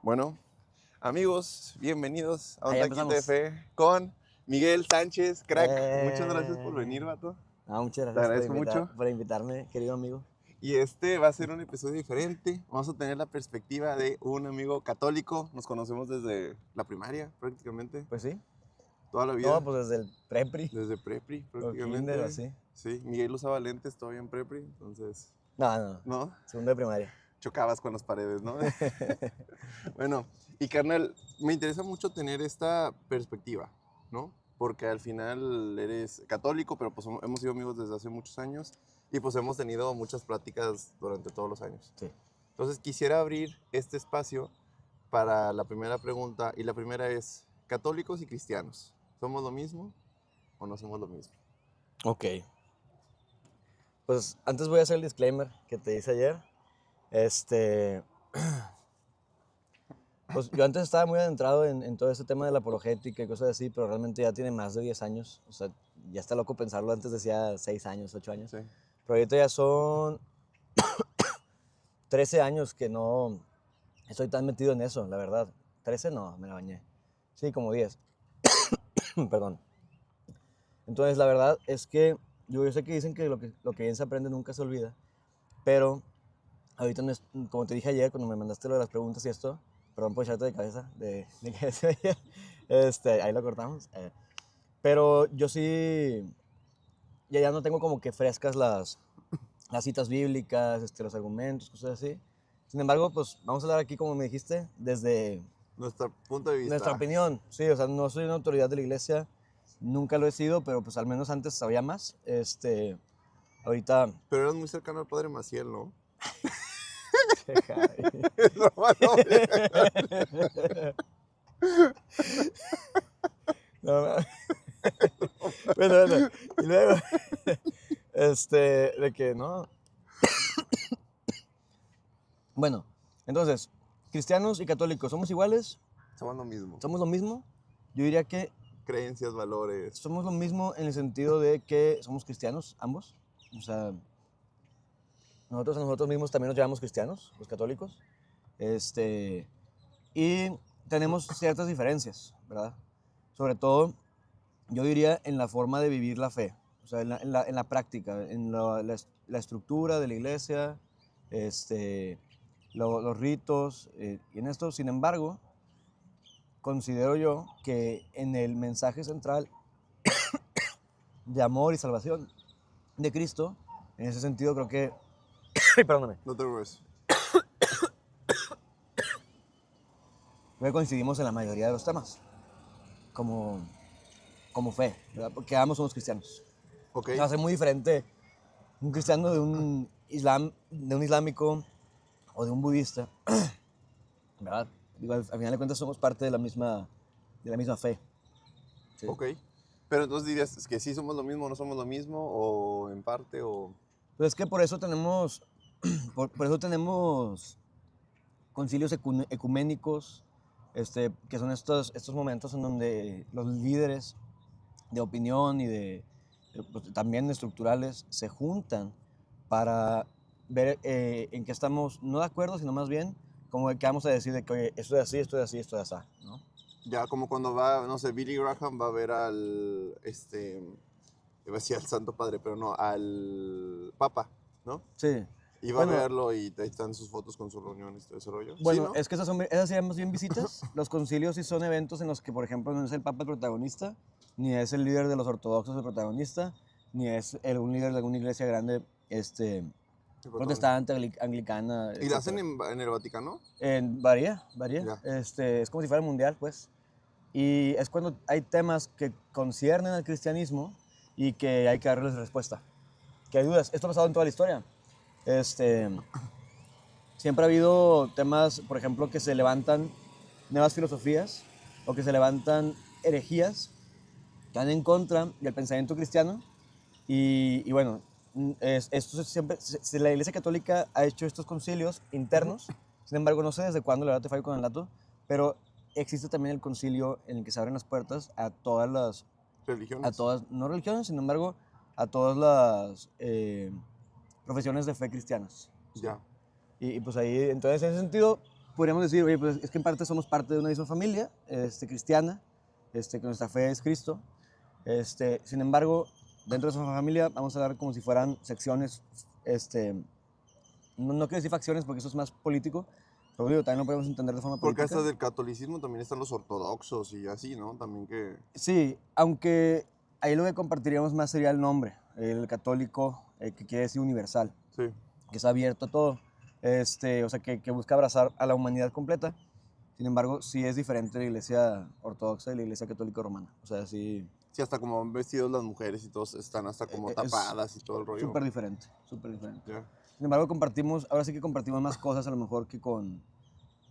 Bueno, amigos, bienvenidos a un Ahí taquito de empezamos. fe con Miguel Sánchez, crack. Muchas gracias por Eh, venir, vato. Muchas Te gracias agradezco mucho. por invitarme, querido amigo. Y este va a ser un episodio diferente. Vamos a tener la perspectiva de un amigo católico. Nos conocemos desde la primaria, prácticamente. Pues sí. Toda la No, vida. pues desde el prepri Desde prepri, o kinder o prácticamente. así. Sí, Miguel usaba lentes todavía en prepri, entonces, No, ¿no? segundo de primaria. Chocabas con las paredes, ¿no? Bueno, y carnal, me interesa mucho tener esta perspectiva, ¿no? Porque al final eres católico, pero pues hemos sido amigos desde hace muchos años y pues hemos tenido muchas pláticas durante todos los años. Sí. Entonces quisiera abrir este espacio para la primera pregunta y la primera es, ¿católicos y cristianos somos lo mismo o no somos lo mismo? Ok. Pues antes voy a hacer el disclaimer que te hice ayer. Pues yo antes estaba muy adentrado en todo ese tema de la apologética y cosas así, pero realmente ya tiene más de 10 años. O sea, ya está loco pensarlo. Antes decía 6 años, 8 años. Sí. Pero ahorita ya son 13 años que no estoy tan metido en eso, la verdad. 13 no, me la bañé. Sí, como 10. Perdón. Entonces, la verdad es que yo sé que dicen que lo que bien se aprende nunca se olvida, pero ahorita, como te dije ayer, cuando me mandaste lo de las preguntas y esto, perdón por echarte de cabeza, de cabeza ayer, ahí lo cortamos. Pero yo sí, ya no tengo como que frescas las citas bíblicas, los argumentos, cosas así. Sin embargo, pues vamos a hablar aquí, como me dijiste, desde Nuestro punto de nuestra vista. opinión. Sí, o sea, no soy una autoridad de la iglesia, nunca lo he sido, pero pues al menos antes sabía más. Ahorita... Pero eras muy cercano al padre Maciel, ¿no? Javi. Es broma, no, No, bueno, y luego, de que no. Bueno, entonces, cristianos y católicos, ¿somos iguales? somos lo mismo. ¿Somos lo mismo? Yo diría que Creencias, valores. somos lo mismo en el sentido de que somos cristianos, ambos. O sea, nosotros a nosotros mismos también nos llamamos cristianos, los católicos. Y tenemos ciertas diferencias, ¿verdad? Sobre todo, yo diría en la forma de vivir la fe, o sea, en la práctica, en la estructura de la iglesia, los ritos, y en esto, sin embargo, considero yo que en el mensaje central de amor y salvación de Cristo, en ese sentido creo que, perdóname, No te preocupes. creo que coincidimos en la mayoría de los temas, como fe, ¿verdad? Porque ambos somos cristianos. Ok. O sea, hace muy diferente un cristiano de un islámico o de un budista, ¿verdad? Digo, al final de cuentas somos parte de la misma fe. ¿Sí? Ok. Pero entonces dirías que sí somos lo mismo, no somos lo mismo, o en parte, o... Pues es que por eso tenemos, por eso tenemos concilios ecuménicos, que son estos momentos en donde los líderes de opinión y pues, también estructurales se juntan para ver en qué estamos no de acuerdo, sino más bien como que vamos a decir de que, oye, esto es así, esto es así, esto es así, ¿no? Ya como cuando va, no sé, Billy Graham va a ver iba a decir al Santo Padre, pero no, al Papa, ¿no? Sí. Y va a Bueno, verlo y ahí están sus fotos con su reunión y todo ese rollo. Sí, bueno, ¿no? es que esas serían más bien visitas. Los concilios sí son eventos en los que, por ejemplo, no es el Papa el protagonista, ni es el líder de los ortodoxos el protagonista, ni es un líder de alguna iglesia grande, El protagonista. protestante, anglicana, ¿Y lo hacen etc. en el Vaticano? Varía. Ya. Es como si fuera el mundial, pues. Y es cuando hay temas que conciernen al cristianismo y que hay que darles respuesta. Que hay dudas. Esto ha pasado en toda la historia. Siempre ha habido temas, por ejemplo, que se levantan nuevas filosofías o que se levantan herejías que van en contra del pensamiento cristiano. Y bueno, esto siempre, la Iglesia Católica ha hecho estos concilios internos. Sin embargo, no sé desde cuándo, la verdad te fallo con el dato, pero existe también el concilio en el que se abren las puertas a Religiones. no religiones, sin embargo, a todas las profesiones de fe cristianas. ¿Sí? Ya. Y pues ahí, entonces, en ese sentido, podríamos decir, oye, pues es que en parte somos parte de una misma familia cristiana, que nuestra fe es Cristo. Sin embargo, dentro de esa familia vamos a dar como si fueran secciones, no quiero decir facciones porque eso es más político, pero digo, también lo podemos entender de forma Porque política. hasta del catolicismo también están los ortodoxos y así, ¿no? También que... Sí, aunque ahí lo que compartiríamos más sería el nombre, el católico, que quiere decir universal, Sí. que es abierto a todo, o sea, que busca abrazar a la humanidad completa. Sin embargo, sí es diferente la iglesia ortodoxa y la iglesia católica romana. O sea, sí, Sí, hasta como van vestidos las mujeres y todos están hasta como es tapadas y todo el rollo. súper diferente, súper diferente. Ya. Sin embargo, ahora sí que compartimos más cosas a lo mejor que con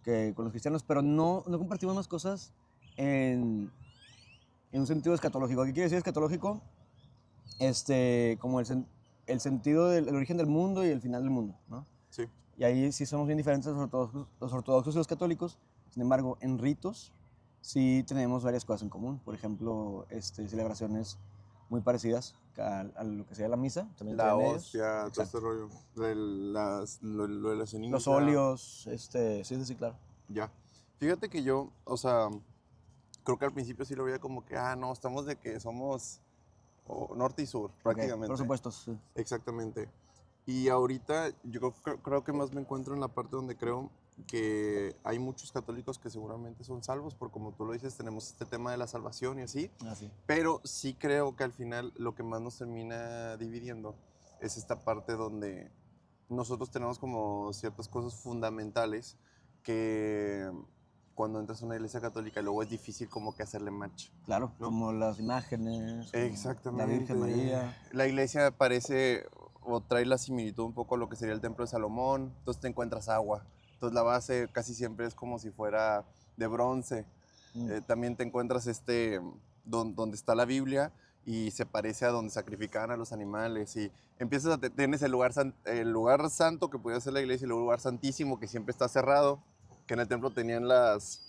los cristianos, pero no compartimos más cosas en un sentido escatológico. ¿Qué quiere decir escatológico? Como el sentido del origen del mundo y el final del mundo, ¿no? Sí. Y ahí sí somos bien diferentes los ortodoxos y los católicos. Sin embargo, en ritos sí tenemos varias cosas en común. Por ejemplo, celebraciones muy parecidas a lo que sería la misa. También La tienen ellos. hostia, todo Exacto. este rollo. Lo de la ceniza. Los óleos, sí, claro. Ya. Fíjate que yo, o sea, creo que al principio sí lo veía como que, no, estamos de que somos norte y sur, prácticamente. Por supuesto, sí. Exactamente. Y ahorita yo creo que más me encuentro en la parte donde creo que hay muchos católicos que seguramente son salvos, por como tú lo dices, tenemos este tema de la salvación y así, Así. pero sí creo que al final lo que más nos termina dividiendo es esta parte donde nosotros tenemos como ciertas cosas fundamentales que cuando entras a una iglesia católica luego es difícil como que hacerle match. Claro, ¿no? como las imágenes, como Exactamente. la Virgen María. La iglesia parece o trae la similitud un poco a lo que sería el templo de Salomón. Entonces te encuentras agua. Entonces la base casi siempre es como si fuera de bronce. También te encuentras donde está la Biblia y se parece a donde sacrificaban a los animales. Y empiezas tienes el lugar santo que podía ser la iglesia y el lugar santísimo que siempre está cerrado. Que en el templo tenían las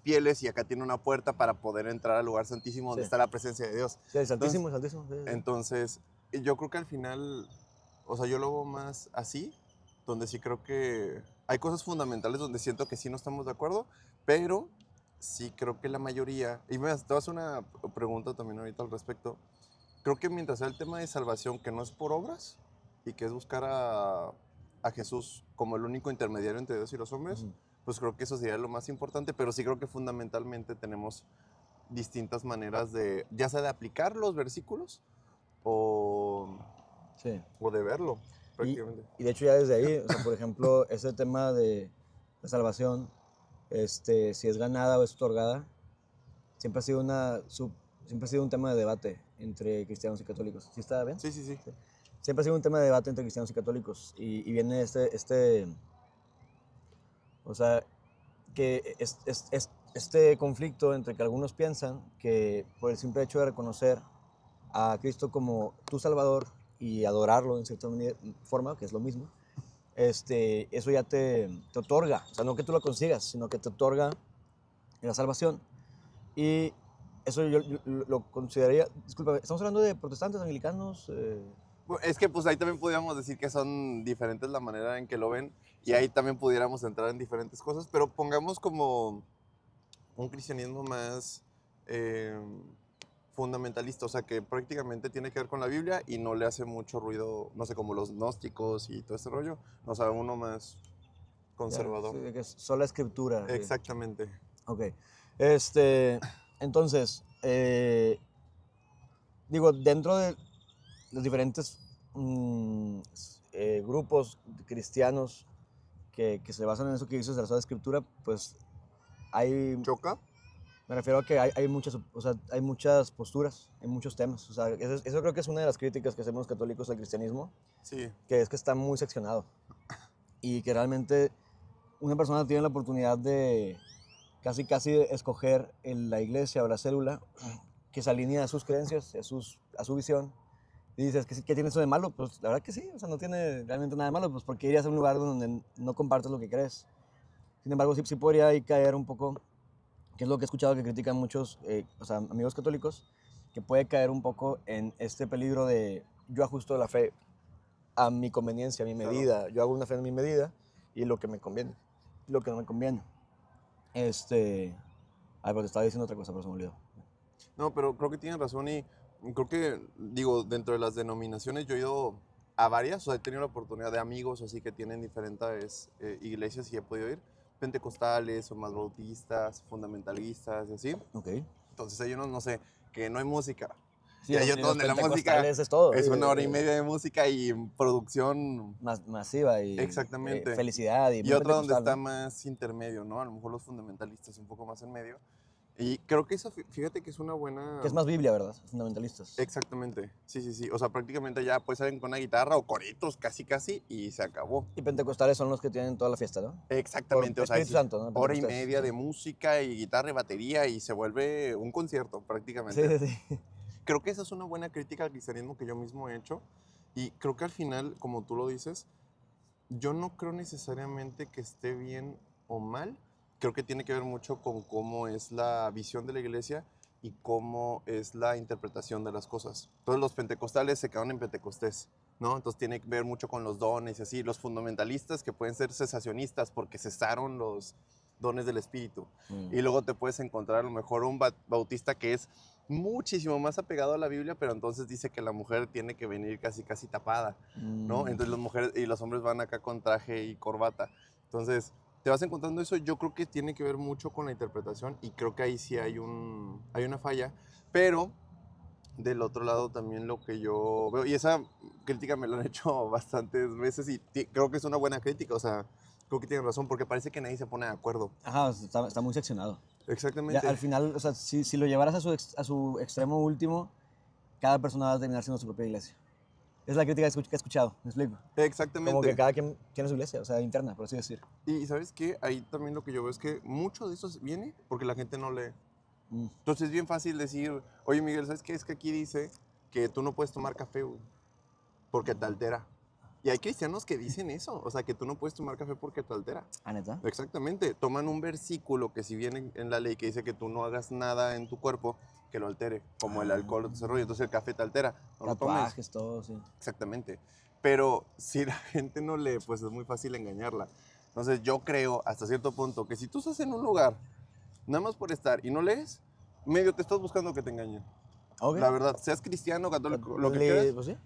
pieles y acá tiene una puerta para poder entrar al lugar santísimo donde Sí. está la presencia de Dios. Sí, el santísimo, santísimo. Sí. Entonces, yo creo que al final, o sea, yo lo veo más así, donde sí creo que hay cosas fundamentales donde siento que sí no estamos de acuerdo, pero sí creo que la mayoría, y te voy a hacer una pregunta también ahorita al respecto, creo que mientras sea el tema de salvación, que no es por obras y que es buscar a Jesús como el único intermediario entre Dios y los hombres, pues creo que eso sería lo más importante, pero sí creo que fundamentalmente tenemos distintas maneras de, ya sea de aplicar los versículos o, Sí. o de verlo, prácticamente. Y de hecho ya desde ahí, o sea, por ejemplo, ese tema de la salvación, si es ganada o es otorgada, siempre ha sido un tema de debate entre cristianos y católicos. ¿Sí está bien? Sí, sí, sí. Siempre ha sido un tema de debate entre cristianos y católicos. Y viene o sea, que este conflicto entre que algunos piensan que por el simple hecho de reconocer a Cristo como tu Salvador y adorarlo en cierta forma, que es lo mismo, eso ya te otorga, o sea, no que tú lo consigas, sino que te otorga la salvación. Y eso yo lo consideraría, disculpa, ¿estamos hablando de protestantes, anglicanos? Es que pues ahí también podríamos decir que son diferentes la manera en que lo ven y ahí también pudiéramos entrar en diferentes cosas, pero pongamos como un cristianismo más fundamentalista, o sea, que prácticamente tiene que ver con la Biblia y no le hace mucho ruido, no sé, como los gnósticos y todo ese rollo, o sea, uno más conservador. Sí, que es sola escritura. Exactamente. Ok. Entonces, digo, dentro de los diferentes grupos cristianos que se basan en eso que dices de la sola escritura, pues hay... ¿Choca? Me refiero a que hay muchas, o sea, hay muchas posturas, hay muchos temas. O sea, eso creo que es una de las críticas que hacemos los católicos al cristianismo, Sí. que es que está muy seccionado y que realmente una persona tiene la oportunidad de casi escoger en la iglesia o la célula que se alinea a sus creencias, a su visión. Y dices, ¿qué tiene eso de malo? Pues la verdad que sí, o sea, no tiene realmente nada de malo, pues porque irías a un lugar donde no compartes lo que crees. Sin embargo, sí podría ahí caer un poco, que es lo que he escuchado que critican muchos o sea, amigos católicos, que puede caer un poco en este peligro de yo ajusto la fe a mi conveniencia, a mi medida, yo hago una fe a mi medida y lo que me conviene. lo que no me conviene. Ay, pero te estaba diciendo otra cosa, pero se me olvidó. No, pero creo que tienes razón y creo que, digo, dentro de las denominaciones yo he ido a varias, o sea, he tenido la oportunidad de amigos así que tienen diferentes iglesias y he podido ir, pentecostales o más bautistas, fundamentalistas y así. Ok. Entonces hay unos, no sé, que no hay música. Sí, Y hay y otros los donde la música pentecostales es todo. es 1 hora y media de música y producción. Masiva y Exactamente. felicidad y Y muy otra donde pentecostal, está ¿no? más intermedio, ¿no? A lo mejor los fundamentalistas un poco más en medio. Y creo que eso, fíjate que es una buena... Que es más Biblia, ¿verdad? Fundamentalistas. Exactamente, sí, sí, sí. O sea, prácticamente ya pues salen con una guitarra o coritos casi, casi y se acabó. Y pentecostales son los que tienen toda la fiesta, ¿no? Por Exactamente, o sea, Espíritu Santo, ¿no? 1 hora y media Sí. de música y guitarra y batería y se vuelve un concierto Sí, prácticamente. sí, sí. Creo que esa es una buena crítica al cristianismo que yo mismo he hecho y creo que al final, como tú lo dices, yo no creo necesariamente que esté bien o mal. Creo que tiene que ver mucho con cómo es la visión de la iglesia y cómo es la interpretación de las cosas. Entonces los pentecostales se quedaron en Pentecostés, ¿no? Entonces tiene que ver mucho con los dones y así. Los fundamentalistas que pueden ser cesacionistas porque cesaron los dones del Espíritu. Y luego te puedes encontrar a lo mejor un bautista que es muchísimo más apegado a la Biblia, pero entonces dice que la mujer tiene que venir casi casi tapada, ¿no? Entonces las mujeres y los hombres van acá con traje y corbata. Entonces, te vas encontrando eso, yo creo que tiene que ver mucho con la interpretación y creo que ahí sí hay una falla, pero del otro lado también lo que yo veo, y esa crítica me la han hecho bastantes veces y creo que es una buena crítica, o sea, creo que tienen razón porque parece que nadie se pone de acuerdo. Ajá, está muy seccionado. Ya, Exactamente. al final, o sea, si lo llevaras a su extremo último, cada persona va a terminar siendo su propia iglesia. Es la crítica que he escuchado, me explico. Como que Exactamente. cada quien tiene su iglesia, o sea, interna, por así decir. Y ¿sabes qué? Ahí también lo que yo veo es que mucho de eso viene porque la gente no lee. Mm. Entonces es bien fácil decir, oye Miguel, ¿sabes qué? Es que aquí dice que tú no puedes tomar café, güey, porque te altera. Y hay cristianos que dicen eso, o sea, que tú no puedes tomar café porque te altera. ¿Ah, neta? Exactamente, toman un versículo que si viene en la ley que dice que tú no hagas nada en tu cuerpo que lo altere, como el alcohol o ese rollo, entonces el café te altera, no lo tomes. Tatuajes, todo, sí. Exactamente, pero si la gente no lee, pues es muy fácil engañarla. Entonces yo creo hasta cierto punto que si tú estás en un lugar, nada más por estar y no lees, medio te estás buscando que te engañen. Ok. La verdad, seas cristiano, católico, lo que quieras. Pues sí,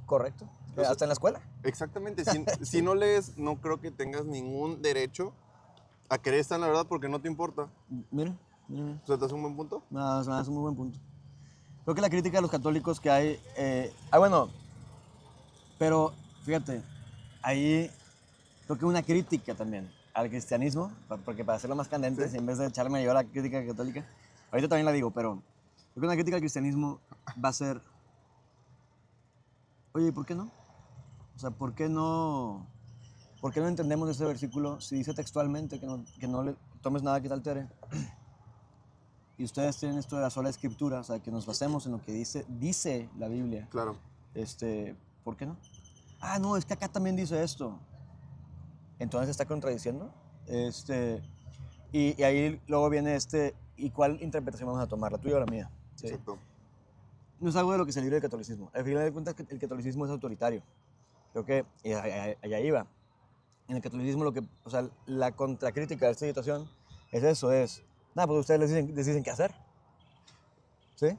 correcto. O sea, Hasta en la escuela. exactamente, si no lees, no creo que tengas ningún derecho a querer estar en la verdad porque no te importa. Mira, mira. O sea, ¿te hace un buen punto? Nada, es un muy buen punto. Creo que la crítica de los católicos que hay... bueno, pero fíjate, ahí creo que una crítica también al cristianismo, porque para hacerlo más candente, Sí. si en vez de echarme yo la crítica católica, ahorita también la digo, pero creo que una crítica al cristianismo va a ser, oye, ¿por qué no? O sea, por qué no entendemos ese versículo si dice textualmente que no le tomes nada que te altere? Y ustedes tienen esto de la sola escritura, o sea, que nos basemos en lo que dice la Biblia. Claro. ¿Por qué no? Ah, no, es que acá también dice esto. Entonces está contradiciendo. Y ahí luego viene ¿y cuál interpretación vamos a tomar? ¿La tuya o la mía? ¿Sí? Exacto. No es algo de lo que se libre del catolicismo. Al final de cuentas, el catolicismo es autoritario. Creo que allá iba. En el catolicismo, o sea, la contracrítica de esta situación es eso, nada, pues ustedes les dicen qué hacer. ¿Sí?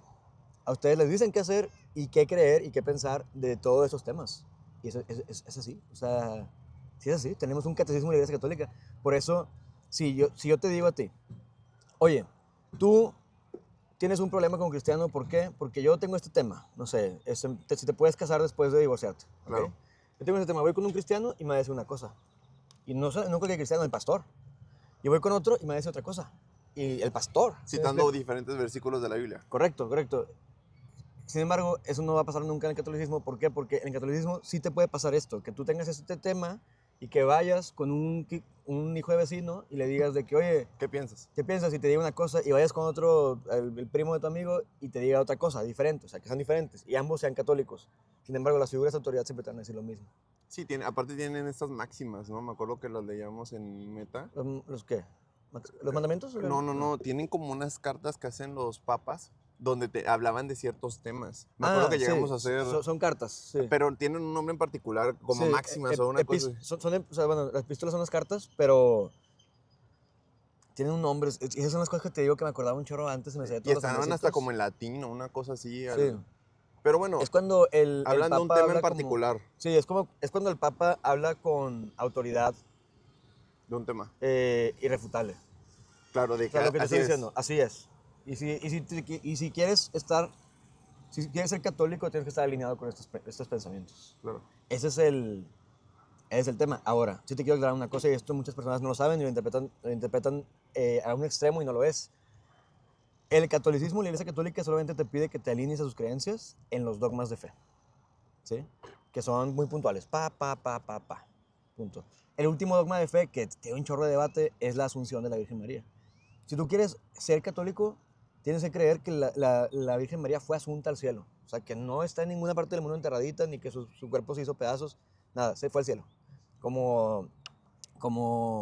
A ustedes les dicen qué hacer y qué creer y qué pensar de todos esos temas. Y eso es así. O sea, sí es así. Tenemos un catecismo de la Iglesia Católica. Por eso, si yo te digo a ti, oye, tú tienes un problema con cristiano, ¿por qué? Porque yo tengo este tema. No sé, si te puedes casar después de divorciarte. ¿Okay? Claro. Yo tengo este tema. Voy con un cristiano y me dice una cosa. Y no cualquier cristiano, el pastor. Yo voy con otro y me dice otra cosa. Y el pastor. Citando diferentes versículos de la Biblia. Correcto, correcto. Sin embargo, eso no va a pasar nunca en el catolicismo. ¿Por qué? Porque en el catolicismo sí te puede pasar esto, que tú tengas este tema y que vayas con un hijo de vecino y le digas de que, oye, ¿Qué piensas? ¿qué piensas? Y te diga una cosa y vayas con otro, el primo de tu amigo, y te diga otra cosa, diferente, o sea, que sean diferentes y ambos sean católicos. Sin embargo, las figuras de autoridad siempre te van a decir lo mismo. Sí, aparte tienen estas máximas, ¿no? Me acuerdo que las leíamos en Meta. ¿Los qué? ¿Los mandamientos? No, tienen como unas cartas que hacen los papas donde te hablaban de ciertos temas. Me acuerdo que llegamos sí, a hacer... Son cartas, sí. Pero tienen un nombre en particular, como Sí, máximas o una cosa... o sea, bueno, las epístolas son las cartas, pero Tienen un nombre. Esas son las cosas que te digo que me acordaba un chorro antes. Me sabía Y todos los estaban hasta nombrecitos. como en latín o una cosa así. Sí. Pero bueno, Es cuando el hablan de un Papa tema en habla como... particular, Sí, es cuando el Papa habla con autoridad de un tema. irrefutable. Claro, de O que sea, lo que te así estoy es. diciendo, así es. Y si quieres estar, si quieres ser católico, tienes que estar alineado con estos pensamientos. Claro. Ese es el tema. Ahora, sí te quiero aclarar una cosa, y esto muchas personas no lo saben y lo interpretan a un extremo y no lo es. El catolicismo, la Iglesia Católica solamente te pide que te alinees a sus creencias en los dogmas de fe, ¿sí? Que son muy puntuales. Punto. El último dogma de fe, que tiene un chorro de debate, es la Asunción de la Virgen María. Si tú quieres ser católico, tienes que creer que la Virgen María fue asunta al cielo. O sea, que no está en ninguna parte del mundo enterradita, ni que su cuerpo se hizo pedazos. Nada, se fue al cielo. Como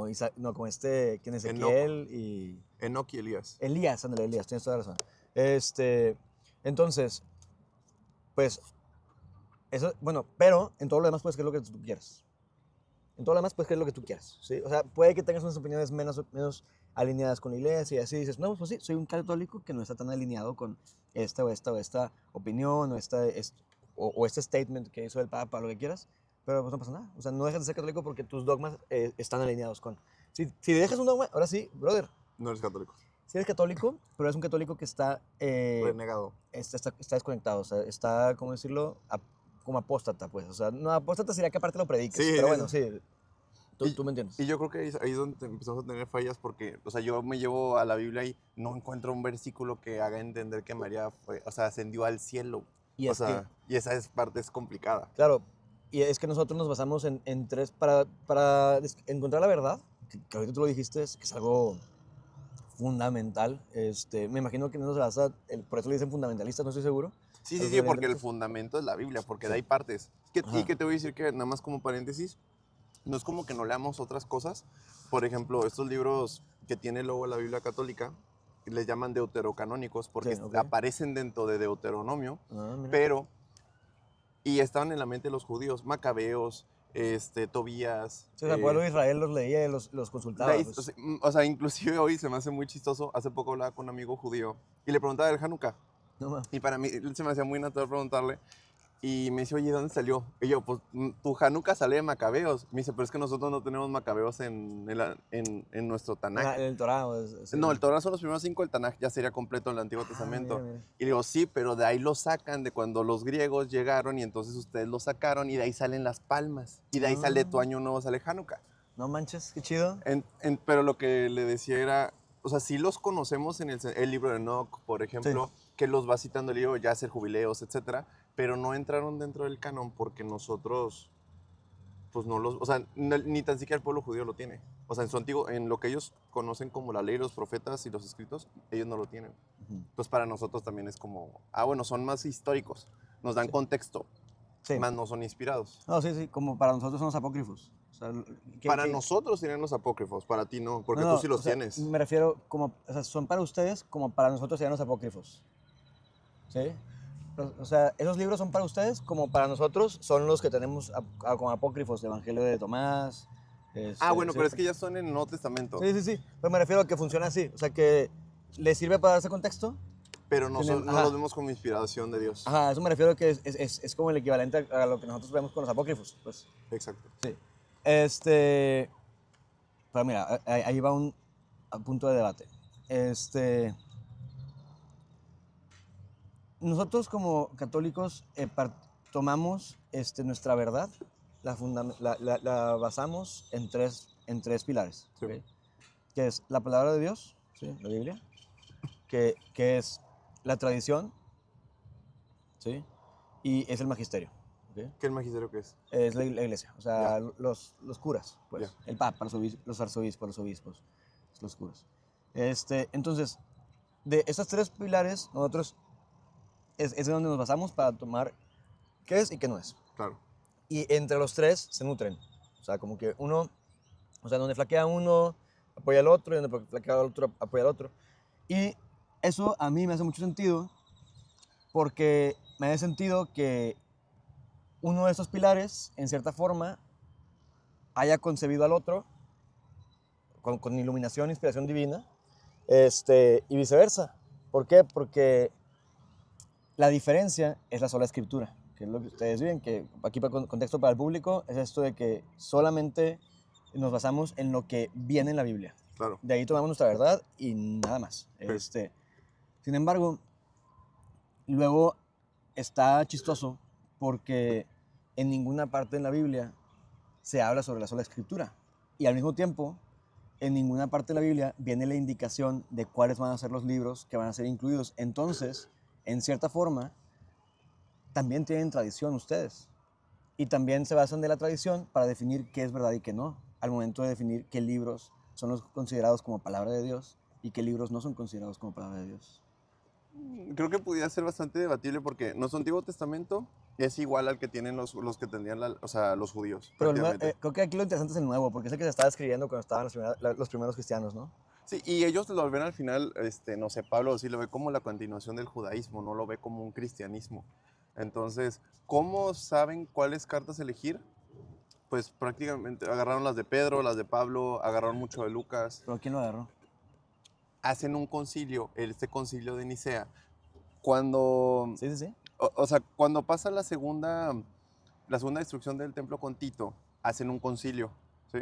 ¿quién es Enoc, Ezequiel y... Enoc y Elías. Ándale, Elías, tienes toda la razón. Entonces, pues, eso, bueno, pero en todo lo demás puedes creer lo que tú quieras. En todo lo demás puedes creer lo que tú quieras, ¿sí? O sea, puede que tengas unas opiniones menos alineadas con la iglesia y así dices, no, pues sí, soy un católico que no está tan alineado con esta opinión o este statement que hizo el Papa, lo que quieras, pero pues no pasa nada. O sea, no dejas de ser católico porque tus dogmas están alineados con... Si dejas un dogma, ahora sí, brother, No eres católico. si eres católico, pero es un católico que está Renegado. está desconectado, o sea, está, ¿cómo decirlo? Como apóstata, pues. O sea, no, apóstata sería que aparte lo prediques, Sí, pero bueno, sí, Y, tú me entiendes. y yo creo que ahí es donde empezamos a tener fallas porque, o sea, yo me llevo a la Biblia y no encuentro un versículo que haga entender que María fue, o sea, ascendió al cielo. Y O es que, sea, y esa parte es complicada. claro, y es que nosotros nos basamos en tres, para encontrar la verdad, que ahorita tú lo dijiste, que es algo fundamental. Me imagino que no se basa, por eso le dicen fundamentalistas, no estoy seguro. Sí, A sí, los sí, porque el fundamentalistas. fundamento es la Biblia, porque Sí. de ahí partes. Y Ajá. que te voy a decir que, nada más como paréntesis, no es como que no leamos otras cosas. Por ejemplo, estos libros que tiene luego la Biblia católica, les llaman deuterocanónicos Sí, porque ok. aparecen dentro de Deuteronomio, Ah, mira. pero, y estaban en la mente de los judíos, Macabeos, Tobías, Sí, o sea, el pueblo de Israel los leía y los de consultaba, ahí, pues. o sea, inclusive hoy se me hace muy chistoso. Hace poco hablaba con un amigo judío y le preguntaba del Hanukkah. No, ma. Y para mí se me hacía muy natural preguntarle. Y me dice, oye, ¿dónde salió? Y yo, pues tu Hanukkah sale de Macabeos. Me dice, pero es que nosotros no tenemos Macabeos en nuestro Tanaj. En el Torah, sí. No, el Torah son los primeros 5, el Tanaj ya sería completo en el Antiguo Ah, Testamento. mira. Y le digo, sí, pero de ahí lo sacan, de cuando los griegos llegaron y entonces ustedes lo sacaron y de ahí salen las palmas. Y de ahí sale tu Ah, año nuevo, sale Hanukkah. no manches, qué chido. Pero lo que le decía era, o sea, sí los conocemos en el libro de Enoch, por Sí. ejemplo, que los va citando el libro, ya hacer jubileos, etcétera, pero no entraron dentro del canon porque nosotros, pues no los, o sea, ni tan siquiera el pueblo judío lo tiene. O sea, en su antiguo, en lo que ellos conocen como la ley, los profetas y los escritos, ellos no lo tienen. Ujú. Entonces para nosotros también es como, bueno, son más históricos, nos dan Sí. contexto, Sí. más no son inspirados. No, sí, como para nosotros son los apócrifos. O sea, Para nosotros serían los apócrifos, para ti no, porque no, tú no, sí o los sea, tienes. me refiero o sea, son para ustedes como para nosotros serían los apócrifos. ¿Sí? O sea, esos libros son para ustedes como para nosotros son los que tenemos como apócrifos, el Evangelio de Tomás. Bueno, ¿sí? pero es que ya son en el Nuevo Testamento. Sí. Pero me refiero a que funciona así. O sea, que les sirve para darse contexto. Pero no, no Ajá. los vemos como inspiración de Dios. Ajá, eso me refiero a que es como el equivalente a lo que nosotros vemos con los apócrifos. Pues. Exacto. Sí. Pero mira, ahí va un punto de debate. Nosotros como católicos tomamos nuestra verdad, la basamos en tres pilares, Sí. ¿ok? Que es la palabra de Dios, ¿sí? La Biblia, que es la tradición, ¿sí? Y es el magisterio, ¿ok? ¿Qué el magisterio que es? Es la iglesia, o sea, Ya. los curas, pues, Ya. el papa, los arzobispos, los obispos, los curas. Entonces, de estos tres pilares, nosotros es de donde nos basamos para tomar qué es y qué no es. Claro. Y entre los tres se nutren. O sea, como que donde flaquea uno, apoya al otro, y donde flaquea el otro, apoya al otro. Y eso a mí me hace mucho sentido, porque me hace sentido que uno de esos pilares, en cierta forma, haya concebido al otro con iluminación, inspiración divina, y viceversa. ¿Por qué? Porque la diferencia es la sola escritura, que es lo que ustedes ven, que aquí para contexto para el público es esto de que solamente nos basamos en lo que viene en la Biblia. Claro. De ahí tomamos nuestra verdad y nada más. Sin embargo, luego está chistoso porque en ninguna parte en la Biblia se habla sobre la sola escritura. Y al mismo tiempo, en ninguna parte de la Biblia viene la indicación de cuáles van a ser los libros que van a ser incluidos. Entonces, en cierta forma, también tienen tradición ustedes. Y también se basan de la tradición para definir qué es verdad y qué no, al momento de definir qué libros son los considerados como palabra de Dios y qué libros no son considerados como palabra de Dios. Creo que pudiera ser bastante debatible porque nuestro Antiguo Testamento es igual al que tienen los que tendrían o sea, los judíos, Pero prácticamente. creo que aquí lo interesante es el nuevo, porque es el que se estaba escribiendo cuando estaban los primeros cristianos, ¿no? Sí, y ellos lo ven al final, no sé, Pablo sí lo ve como la continuación del judaísmo, no lo ve como un cristianismo. Entonces, ¿cómo saben cuáles cartas elegir? Pues prácticamente agarraron las de Pedro, las de Pablo, agarraron mucho de Lucas. ¿Pero quién lo agarró? Hacen un concilio, este concilio de Nicea, cuando, Sí. o sea, cuando pasa la segunda destrucción del templo con Tito, hacen un concilio, ¿sí?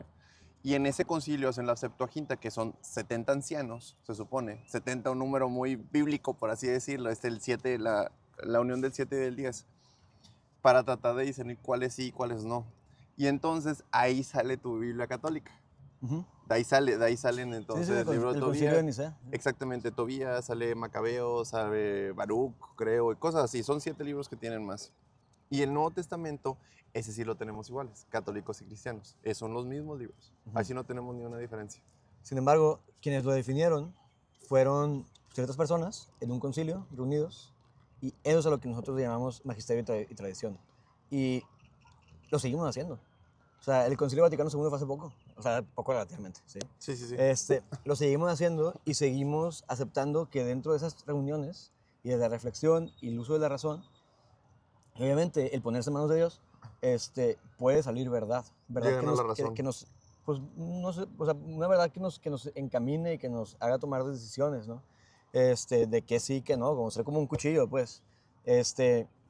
Y en ese concilio hacen la Septuaginta, que son 70 ancianos, se supone. 70, un número muy bíblico, por así decirlo. El 7, la unión del 7 y del 10. Para tratar de discernir cuáles sí y cuáles no. Y entonces ahí sale tu Biblia católica. Uh-huh. De ahí salen entonces el libro de el concilio de Tobías. Nicea. Exactamente, Tobías, sale Macabeo, sale Baruch, creo, y cosas así. Son 7 libros que tienen más. Y el Nuevo Testamento, ese sí lo tenemos iguales, católicos y cristianos. Son los mismos libros. Así no tenemos ni una diferencia. Sin embargo, quienes lo definieron fueron ciertas personas en un concilio, reunidos, y eso es a lo que nosotros llamamos magisterio y tradición. Y lo seguimos haciendo. O sea, el Concilio Vaticano II fue hace poco, o sea, poco relativamente, ¿sí? Sí. Lo seguimos haciendo y seguimos aceptando que dentro de esas reuniones y de la reflexión y el uso de la razón, obviamente el ponerse en manos de Dios, puede salir verdad. Verdad Llegan a la razón. que nos, pues, no sé, o sea, una verdad que nos encamine y que nos haga tomar decisiones, ¿no? De que sí, que no, como ser como un cuchillo, pues.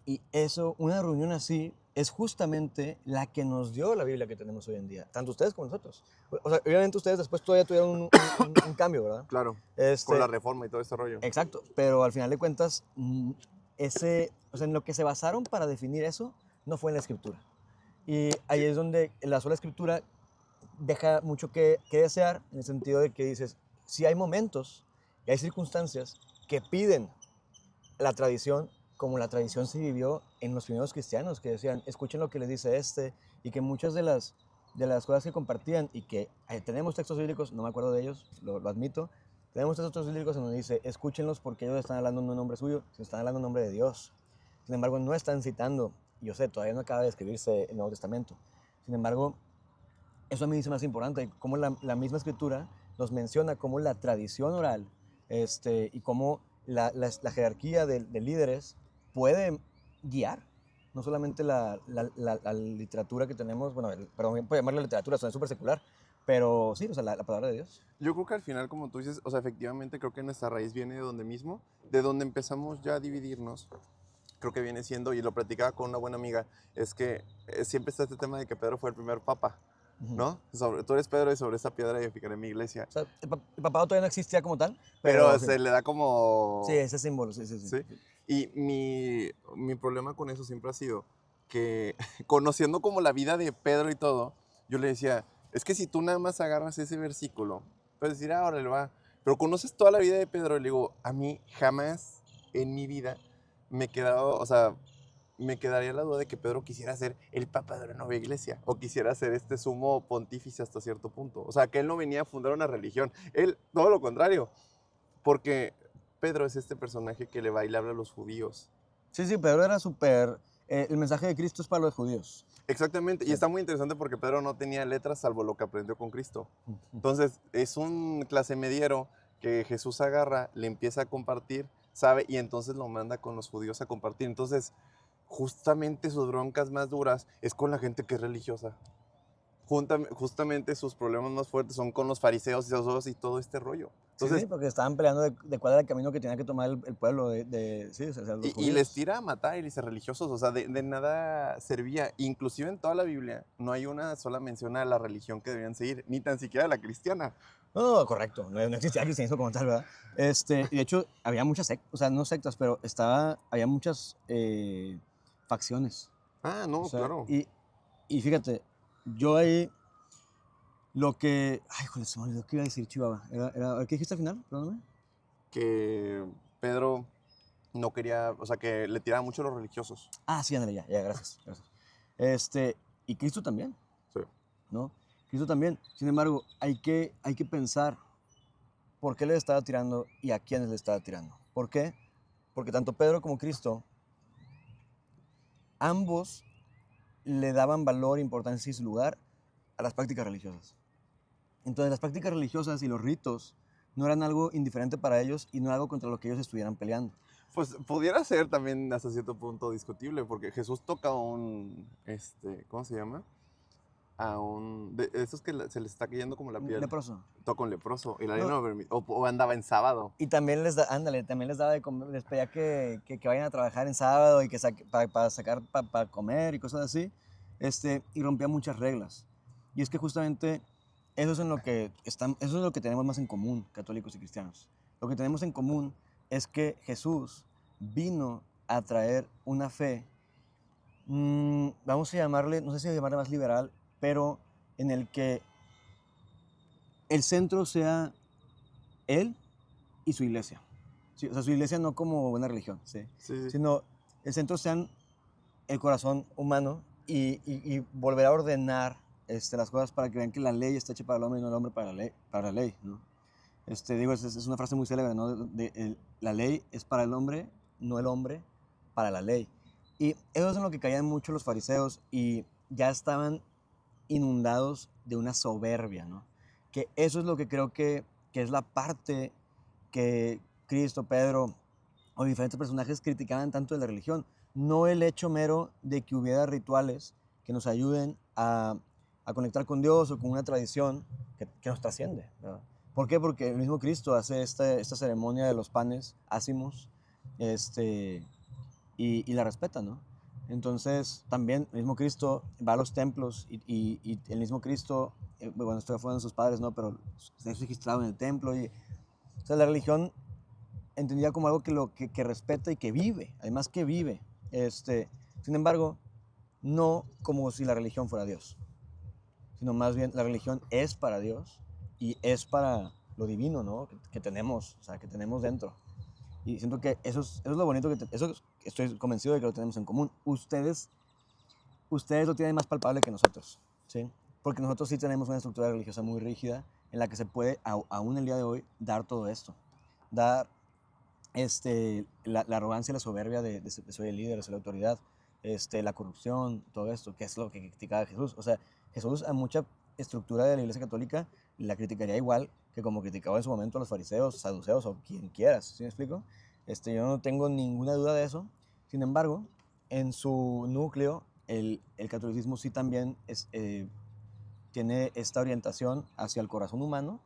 Y eso, una reunión así, es justamente la que nos dio la Biblia que tenemos hoy en día, tanto ustedes como nosotros. O sea, obviamente ustedes después todavía tuvieron un cambio, ¿verdad? Claro, con la reforma y todo este rollo. Exacto, pero al final de cuentas, o sea, en lo que se basaron para definir eso no fue en la escritura. Y ahí es donde la sola escritura deja mucho que desear, en el sentido de que dices, si hay momentos y hay circunstancias que piden la tradición, como la tradición se vivió en los primeros cristianos, que decían, escuchen lo que les dice y que muchas de las cosas que compartían, y que tenemos textos bíblicos, no me acuerdo de ellos, lo admito, tenemos textos bíblicos en donde dice, escúchenlos porque ellos están hablando no en nombre suyo, sino están hablando en nombre de Dios. Sin embargo, no están citando, yo sé, todavía no acaba de escribirse el Nuevo Testamento. Sin embargo, eso a mí me dice más importante, cómo la misma escritura nos menciona cómo la tradición oral y cómo la jerarquía de líderes puede guiar, no solamente la literatura que tenemos, bueno, perdón, puede llamarla literatura, suena súper secular, pero sí, o sea, la palabra de Dios. Yo creo que al final, como tú dices, o sea, efectivamente creo que nuestra raíz viene de donde mismo, de donde empezamos ya a dividirnos. Creo que viene siendo, y lo platicaba con una buena amiga, es que siempre está este tema de que Pedro fue el primer papa, ¿no? Tú eres Pedro y sobre esta piedra edificaré mi iglesia. O sea, el papado todavía no existía como tal, Pero sí. se le da como... Sí, ese símbolo, sí. ¿Sí? Y mi problema con eso siempre ha sido que, conociendo como la vida de Pedro y todo, yo le decía, es que si tú nada más agarras ese versículo, puedes decir, ahora le va. Pero conoces toda la vida de Pedro, y le digo, a mí jamás en mi vida me quedaba, o sea, me quedaría la duda de que Pedro quisiera ser el papa de la nueva iglesia o quisiera ser este sumo pontífice hasta cierto punto. O sea, que él no venía a fundar una religión, él, todo lo contrario, porque Pedro es este personaje que le va y le habla a los judíos. Sí, Pedro era súper... el mensaje de Cristo es para los judíos. Exactamente, y está muy interesante porque Pedro no tenía letras salvo lo que aprendió con Cristo. Entonces, es un clase mediero que Jesús agarra, le empieza a compartir, sabe, y entonces lo manda con los judíos a compartir. Entonces, justamente sus broncas más duras es con la gente que es religiosa. justamente sus problemas más fuertes son con los fariseos y saduceos y todo este rollo. Entonces, Sí, porque estaban peleando de cuál era el camino que tenía que tomar el pueblo, sí, o sea, los y les judíos. tira a matar y dice religiosos, o sea, de nada servía. Inclusive en toda la Biblia no hay una sola mención a la religión que deberían seguir, ni tan siquiera la cristiana. No, no, correcto, no existía el cristianismo como tal, ¿verdad? Y de hecho, había muchas sectas, o sea, no sectas, pero había muchas facciones. Ah, O no, sea, claro. y fíjate, yo ahí ay, joder, se me olvidó qué iba a decir, Chihuahua. ¿Qué dijiste al final? Perdóname. Que Pedro no quería, o sea, que le tiraba mucho a los religiosos. Ah, sí, ándale, ya, gracias, gracias. Y Cristo también, Sí. ¿no? Cristo también. Sin embargo, hay que pensar por qué le estaba tirando y a quiénes le estaba tirando. ¿Por qué? Porque tanto Pedro como Cristo, ambos le daban valor, importancia y su lugar a las prácticas religiosas. Entonces, las prácticas religiosas y los ritos no eran algo indiferente para ellos y no era algo contra lo que ellos estuvieran peleando. Pues pudiera ser también hasta cierto punto discutible, porque Jesús toca ¿cómo se llama? De esos que se les está cayendo como la piel. Leproso. Toca un leproso, y la ley No, no lo permite, o andaba en sábado. y también también les daba de comer, les pedía que vayan a trabajar en sábado y para sacar para comer y cosas así, y rompía muchas reglas. Y es que justamente eso es lo que tenemos más en común, católicos y cristianos. Lo que tenemos en común es que Jesús vino a traer una fe, vamos a llamarle, no sé si llamarle más liberal, pero en el que el centro sea Él y su iglesia. Sí, o sea, su iglesia no como una religión, ¿sí? Sí, sí. Sino el centro sean el corazón humano y volver a ordenar las cosas para que vean que la ley está hecha para el hombre y no el hombre para la ley, ¿no? Digo, es una frase muy célebre, ¿no? La ley es para el hombre, no el hombre para la ley. Y eso es en lo que caían mucho los fariseos y ya estaban inundados de una soberbia, ¿no? Que eso es lo que creo que es la parte que Cristo, Pedro o diferentes personajes criticaban tanto de la religión. No el hecho mero de que hubiera rituales que nos ayuden a conectar con Dios o con una tradición que nos trasciende, ¿verdad? ¿Por qué? Porque el mismo Cristo hace esta ceremonia de los panes ácimos y la respeta, ¿no? Entonces, también el mismo Cristo va a los templos y el mismo Cristo, bueno, esto fueron sus padres, ¿no? Pero es registrado en el templo. O sea, la religión entendida como algo que respeta y que vive, además que vive. Sin embargo, no como si la religión fuera Dios, sino más bien la religión es para Dios y es para lo divino, ¿no? Que tenemos, o sea, que tenemos dentro. Y siento que eso es lo bonito, estoy convencido de que lo tenemos en común. Ustedes lo tienen más palpable que nosotros, ¿sí? Porque nosotros sí tenemos una estructura religiosa muy rígida en la que se puede, aún el día de hoy, dar todo esto. Dar la arrogancia y la soberbia de soy el líder, de soy la autoridad, la corrupción, todo esto, que es lo que criticaba Jesús. O sea, Jesús a mucha estructura de la Iglesia Católica la criticaría igual que como criticaba en su momento a los fariseos, saduceos o quien quieras, ¿sí me explico? Yo no tengo ninguna duda de eso. Sin embargo, en su núcleo, el catolicismo sí también tiene esta orientación hacia el corazón humano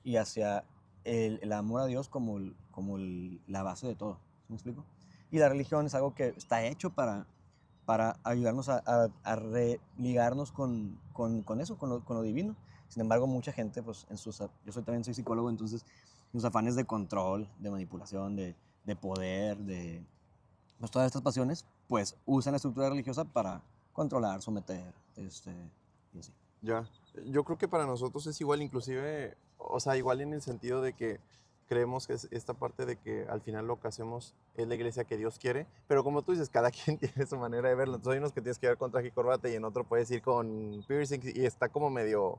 y hacia el amor a Dios como la base de todo. ¿Sí me explico? Y la religión es algo que está hecho para ayudarnos a religarnos con eso, con lo divino. Sin embargo, mucha gente, pues, también soy psicólogo, entonces, en sus afanes de control, de manipulación, de poder, pues, todas estas pasiones, pues, usan la estructura religiosa para controlar, someter, y así. Ya. Yo creo que para nosotros es igual, inclusive, o sea, igual en el sentido de que creemos que es esta parte de que al final lo que hacemos es la iglesia que Dios quiere, pero como tú dices, cada quien tiene su manera de verlo. Entonces hay unos que tienes que ir con traje y corbata y en otro puedes ir con piercings y está como medio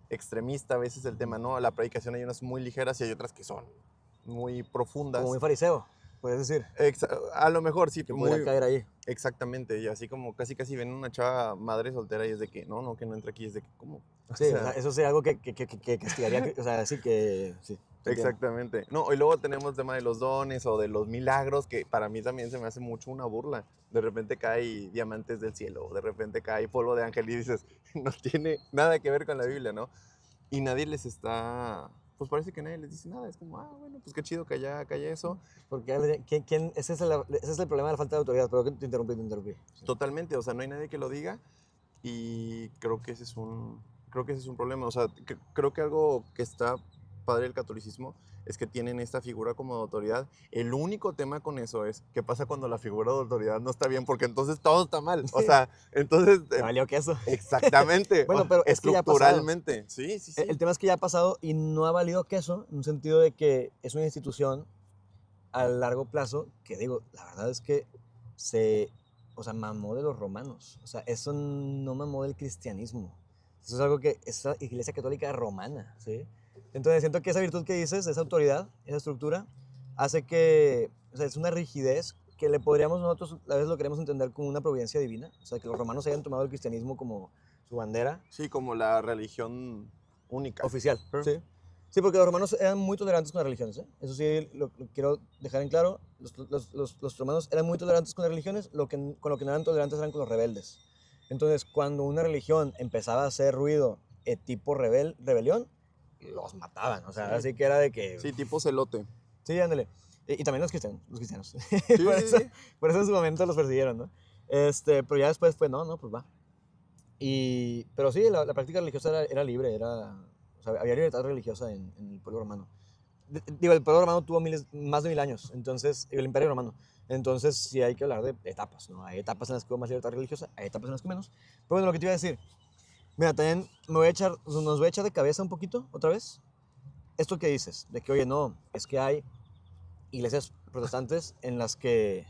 extremista a veces el tema, ¿no? La predicación hay unas muy ligeras y hay otras que son muy profundas. Como muy fariseo, puedes decir, A lo mejor sí, que podría caer ahí. exactamente, y así como casi ven una chava madre soltera y es de que no, que no entre aquí, es de que, ¿cómo? Sí, o sea, eso sería algo que castigaría, o sea, sí que, sí. Exactamente. No, y luego tenemos el tema de los dones o de los milagros, que para mí también se me hace mucho una burla. De repente cae diamantes del cielo, de repente cae polvo de ángel y dices, no tiene nada que ver con la Biblia, ¿no? Y nadie les está, pues parece que nadie les dice nada. Es como, bueno, pues qué chido que haya eso. Porque ese es el problema de la falta de autoridad. Pero te interrumpí. Sí. Totalmente, o sea, no hay nadie que lo diga y creo que ese es un problema. O sea, creo que algo que está padre del catolicismo es que tienen esta figura como de autoridad. El único tema con eso es qué pasa cuando la figura de autoridad no está bien, porque entonces todo está mal. O sea, entonces... Me valió queso. Exactamente. Bueno, pero es que ya ha pasado. Estructuralmente. Sí, sí, sí. El tema es que ya ha pasado y no ha valido queso en un sentido de que es una institución a largo plazo que, digo, la verdad es que o sea, mamó de los romanos. O sea, eso no mamó del cristianismo. Eso es algo que es la Iglesia Católica Romana, ¿sí? Entonces siento que esa virtud que dices, esa autoridad, esa estructura, hace que, o sea, es una rigidez que le podríamos nosotros, a veces lo queremos entender como una providencia divina. O sea, que los romanos hayan tomado el cristianismo como su bandera. Sí, como la religión única. Oficial, sí. Sí, porque los romanos eran muy tolerantes con las religiones, ¿eh? Eso sí, lo quiero dejar en claro. Los romanos eran muy tolerantes con las religiones, con lo que no eran tolerantes eran con los rebeldes. Entonces, cuando una religión empezaba a hacer ruido tipo rebelión, los mataban. O sea, Sí. así que era de que... Sí, tipo celote. Sí, ándale. Y también los cristianos. Sí, por, sí, eso, sí. por eso en su momento los persiguieron, ¿no? Pero ya después fue, no, pues va. Pero sí, la práctica religiosa era libre, o sea, había libertad religiosa en el pueblo romano. Digo, el pueblo romano tuvo más de 1000 años, entonces, el imperio romano. Entonces, sí hay que hablar de etapas, ¿no? Hay etapas en las que hubo más libertad religiosa, hay etapas en las que menos. Pero bueno, lo que te iba a decir, mira, también nos voy a echar de cabeza un poquito, otra vez, esto que dices, de que, oye, no, es que hay iglesias protestantes en las que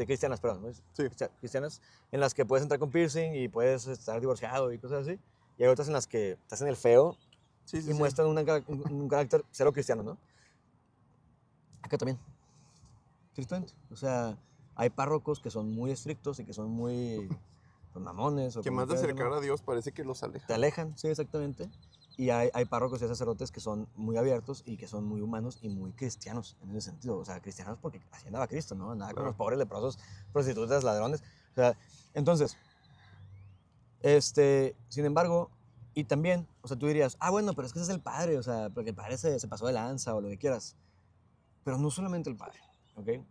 cristianas, perdón, ¿no? Sí. Cristianas, en las que puedes entrar con piercing y puedes estar divorciado y cosas así. Y hay otras en las que estás en el feo Sí, sí, y sí. muestran un carácter cero cristiano, ¿no? Acá también, tristemente. O sea, hay párrocos que son muy estrictos y que son muy pues, mamones. O Que como más de quieras acercar llamarlo. a Dios parece que los aleja. Te alejan, sí, exactamente. Y hay párrocos y sacerdotes que son muy abiertos y que son muy humanos y muy cristianos en ese sentido. O sea, cristianos porque así andaba Cristo, ¿no? Andaba con los pobres, leprosos, prostitutas, ladrones. O sea, entonces, sin embargo, y también, o sea, tú dirías, bueno, pero es que ese es el padre, o sea, porque el padre se pasó de lanza o lo que quieras. Pero no solamente el padre, ¿ok?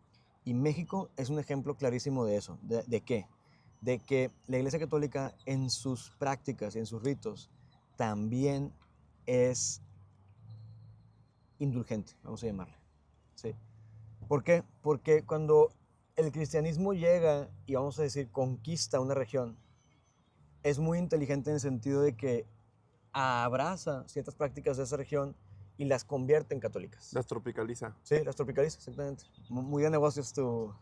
Y México es un ejemplo clarísimo de eso. ¿De qué? De que la Iglesia Católica en sus prácticas y en sus ritos también es indulgente, vamos a llamarle. ¿Sí? ¿Por qué? Porque cuando el cristianismo llega y vamos a decir conquista una región, es muy inteligente en el sentido de que abraza ciertas prácticas de esa región y las convierte en católicas. Las tropicaliza. Sí, las tropicaliza, exactamente. Muy de negocios tu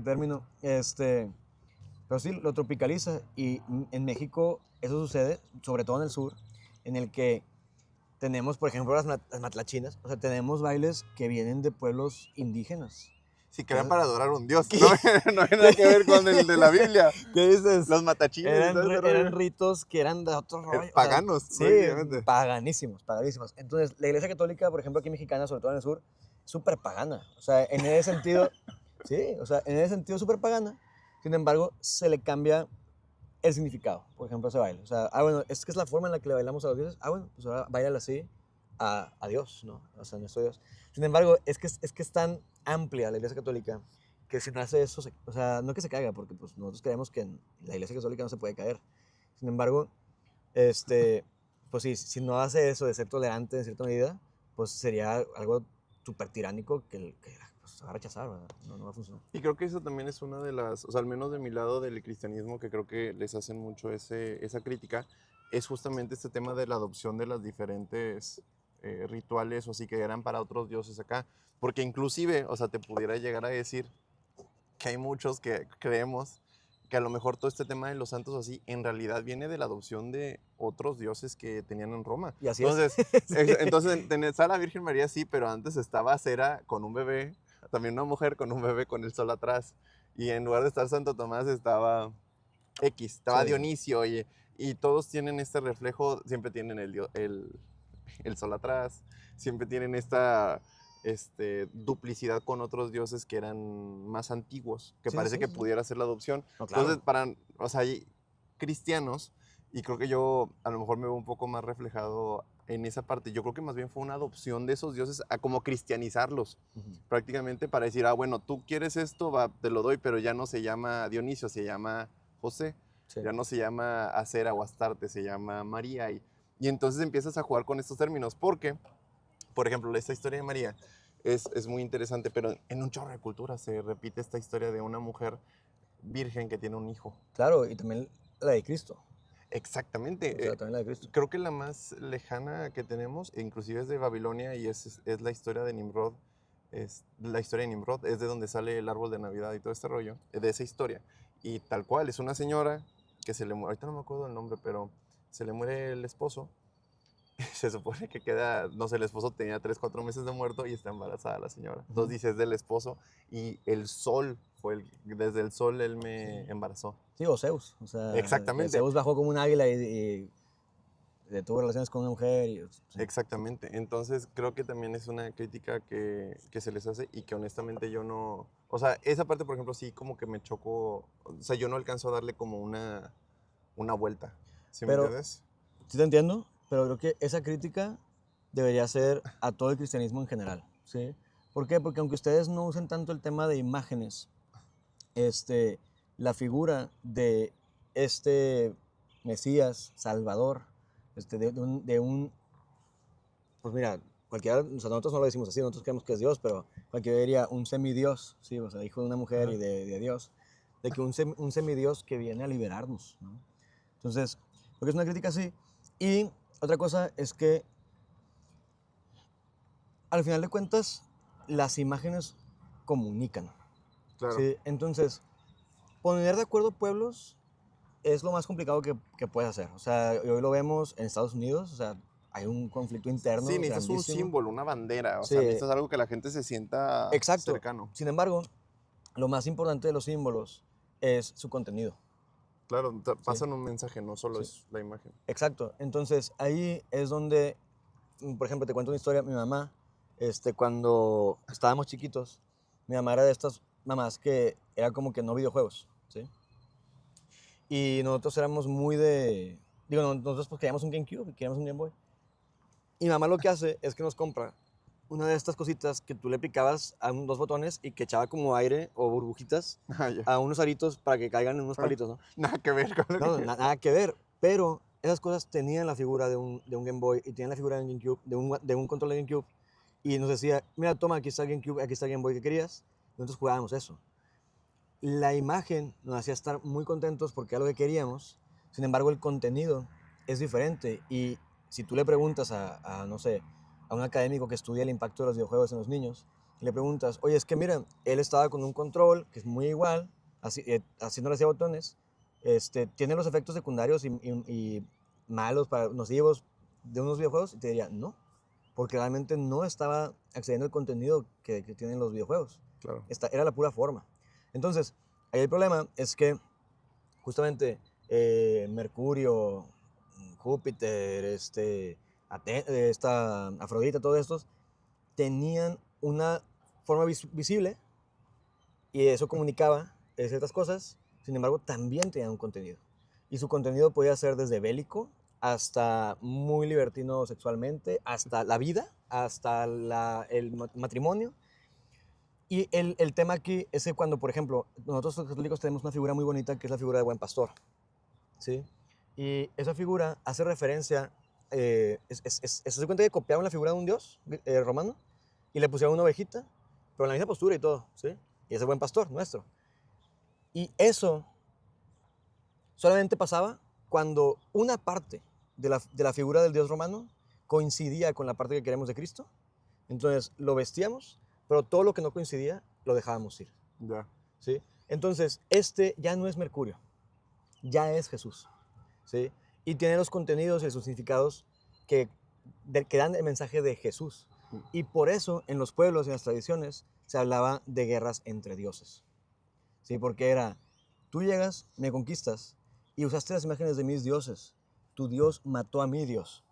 término. Pero sí, lo tropicaliza y en México eso sucede, sobre todo en el sur, en el que tenemos, por ejemplo, las matlachinas, o sea, tenemos bailes que vienen de pueblos indígenas. Sí, que era para adorar a un dios. No hay nada que ver con el de la Biblia. ¿Qué dices? Los matachines. Eran ritos que eran de otro rollo. Paganos, Sí, prácticamente. paganísimos. Entonces, la iglesia católica, por ejemplo, aquí mexicana, sobre todo en el sur, es súper pagana. O sea, en ese sentido, sí, o sea, en ese sentido súper pagana. Sin embargo, se le cambia el significado, por ejemplo, ese baile. O sea, bueno, es que es la forma en la que le bailamos a los dioses. Bueno, pues ahora bailala así a Dios, ¿no? O sea, nuestro Dios. Sin embargo, es que es tan amplia la iglesia católica que si no hace eso, o sea, no que se caiga, porque pues nosotros creemos que en la iglesia católica no se puede caer. Sin embargo, pues sí, si no hace eso de ser tolerante en cierta medida, pues sería algo súper tiránico que pues, se va a rechazar, ¿verdad? No va a funcionar. Y creo que eso también es una de las, o sea, al menos de mi lado del cristianismo, que creo que les hacen mucho esa crítica, es justamente este tema de la adopción de las diferentes rituales o así que eran para otros dioses acá. Porque inclusive, o sea, te pudiera llegar a decir que hay muchos que creemos que a lo mejor todo este tema de los santos así en realidad viene de la adopción de otros dioses que tenían en Roma. Y así entonces, es. entonces tenés a la Virgen María sí, pero antes estaba Cera con un bebé, también una mujer con un bebé con el sol atrás. Y en lugar de estar Santo Tomás estaba estaba Sí. Dionisio, oye. Y todos tienen este reflejo, siempre tienen el sol atrás, siempre tienen esta duplicidad con otros dioses que eran más antiguos, que Sí, parece sí, que sí. pudiera ser la adopción. No, Entonces, claro. o sea, hay cristianos, y creo que yo a lo mejor me veo un poco más reflejado en esa parte. Yo creo que más bien fue una adopción de esos dioses a como cristianizarlos, Ujú. prácticamente para decir, ah, bueno, tú quieres esto, va, te lo doy, pero ya no se llama Dionisio, se llama José, Sí. ya no se llama Acera o Astarte, se llama María. Y entonces empiezas a jugar con estos términos, porque, por ejemplo, esta historia de María es muy interesante, pero en un chorro de culturas se repite esta historia de una mujer virgen que tiene un hijo. Claro, y también la de Cristo. Exactamente. O sea, también la de Cristo. Creo que la más lejana que tenemos, e inclusive es de Babilonia, y es la historia de Nimrod. Es la historia de Nimrod, es de donde sale el árbol de Navidad y todo este rollo, de esa historia. Y tal cual, es una señora que se le muere, ahorita no me acuerdo el nombre, pero se le muere el esposo. Se supone que queda, no sé, el esposo tenía 3 4 meses de muerto y está embarazada la señora. Entonces Ujú. dice, es del esposo y el sol desde el sol él Sí. me embarazó. Sí, o Zeus. O sea, Exactamente. Zeus bajó como un águila y tuvo relaciones con una mujer. Sí. Exactamente. Entonces creo que también es una crítica que se les hace y que honestamente yo no... O sea, esa parte, por ejemplo, sí como que me chocó. O sea, yo no alcanzo a darle como una vuelta. ¿Sí me Pero, entiendes? sí te entiendo, pero creo que esa crítica debería ser a todo el cristianismo en general, ¿sí? ¿Por qué? Porque aunque ustedes no usen tanto el tema de imágenes, este, la figura de este Mesías, Salvador, pues mira, cualquiera, o sea, nosotros no lo decimos así, nosotros creemos que es Dios, pero cualquiera diría un semidios, sí, o sea, hijo de una mujer y Ajá. de Dios, de que un semidios que viene a liberarnos, ¿no? Entonces, porque es una crítica así. Y otra cosa es que al final de cuentas, las imágenes comunican, Claro. ¿sí? Entonces, poner de acuerdo pueblos es lo más complicado que puedes hacer. O sea, y hoy lo vemos en Estados Unidos, o sea, hay un conflicto Sí, interno necesitas un grandísimo. símbolo, una bandera. O sea, Sí, necesitas algo que la gente se sienta exacto. cercano. Sin embargo, lo más importante de los símbolos es su contenido, Claro, ¿sí? pasan un mensaje, no solo Sí, es la imagen. exacto. Entonces, ahí es donde, por ejemplo, te cuento una historia. Mi mamá, cuando estábamos chiquitos, mi mamá era de estas mamás que era como que no videojuegos, ¿sí? Y nosotros éramos muy de... Digo, nosotros pues queríamos un GameCube, queríamos un Game Boy. Y mi mamá lo que hace es que nos compra una de estas cositas que tú le picabas a dos botones y que echaba como aire o burbujitas Ah, ya. a unos aritos para que caigan en unos Ah, palitos, ¿no? nada que ver con lo No, que... nada que ver. Pero esas cosas tenían la figura de un Game Boy y tenían la figura de un GameCube, de un control de GameCube. Y nos decía, mira, toma, aquí está el GameCube, aquí está el Game Boy que querías. Nosotros jugábamos eso. La imagen nos hacía estar muy contentos porque era lo que queríamos. Sin embargo, el contenido es diferente. Y si tú le preguntas no sé, a un académico que estudia el impacto de los videojuegos en los niños, y le preguntas, oye, es que mira, él estaba con un control que es muy igual, haciéndole así a botones, tiene los efectos secundarios y malos, nocivos de unos videojuegos, y te diría, no, porque realmente no estaba accediendo al contenido que tienen los videojuegos. Claro. Era la pura forma. Entonces, ahí el problema es que justamente Mercurio, Júpiter, esta Afrodita, todos estos, tenían una forma visible y eso comunicaba ciertas cosas, sin embargo, también tenían un contenido. Y su contenido podía ser desde bélico hasta muy libertino sexualmente, hasta la vida, hasta el matrimonio. Y el tema aquí es que cuando, por ejemplo, nosotros los católicos tenemos una figura muy bonita que es la figura de buen pastor, ¿sí? Y esa figura hace referencia, se cuenta que copiaron la figura de un dios romano y le pusieron una ovejita, pero en la misma postura y todo, ¿sí? Y ese buen pastor nuestro. Y eso solamente pasaba cuando una parte de la figura del dios romano coincidía con la parte que queremos de Cristo. Entonces lo vestíamos, pero todo lo que no coincidía lo dejábamos ir. Ya. ¿Sí? Entonces, ya no es Mercurio, ya es Jesús. ¿Sí? Y tiene los contenidos y los significados que dan el mensaje de Jesús. Y por eso en los pueblos y en las tradiciones se hablaba de guerras entre dioses. ¿Sí? Porque era, tú llegas, me conquistas y usaste las imágenes de mis dioses. Tu Dios mató a mi Dios.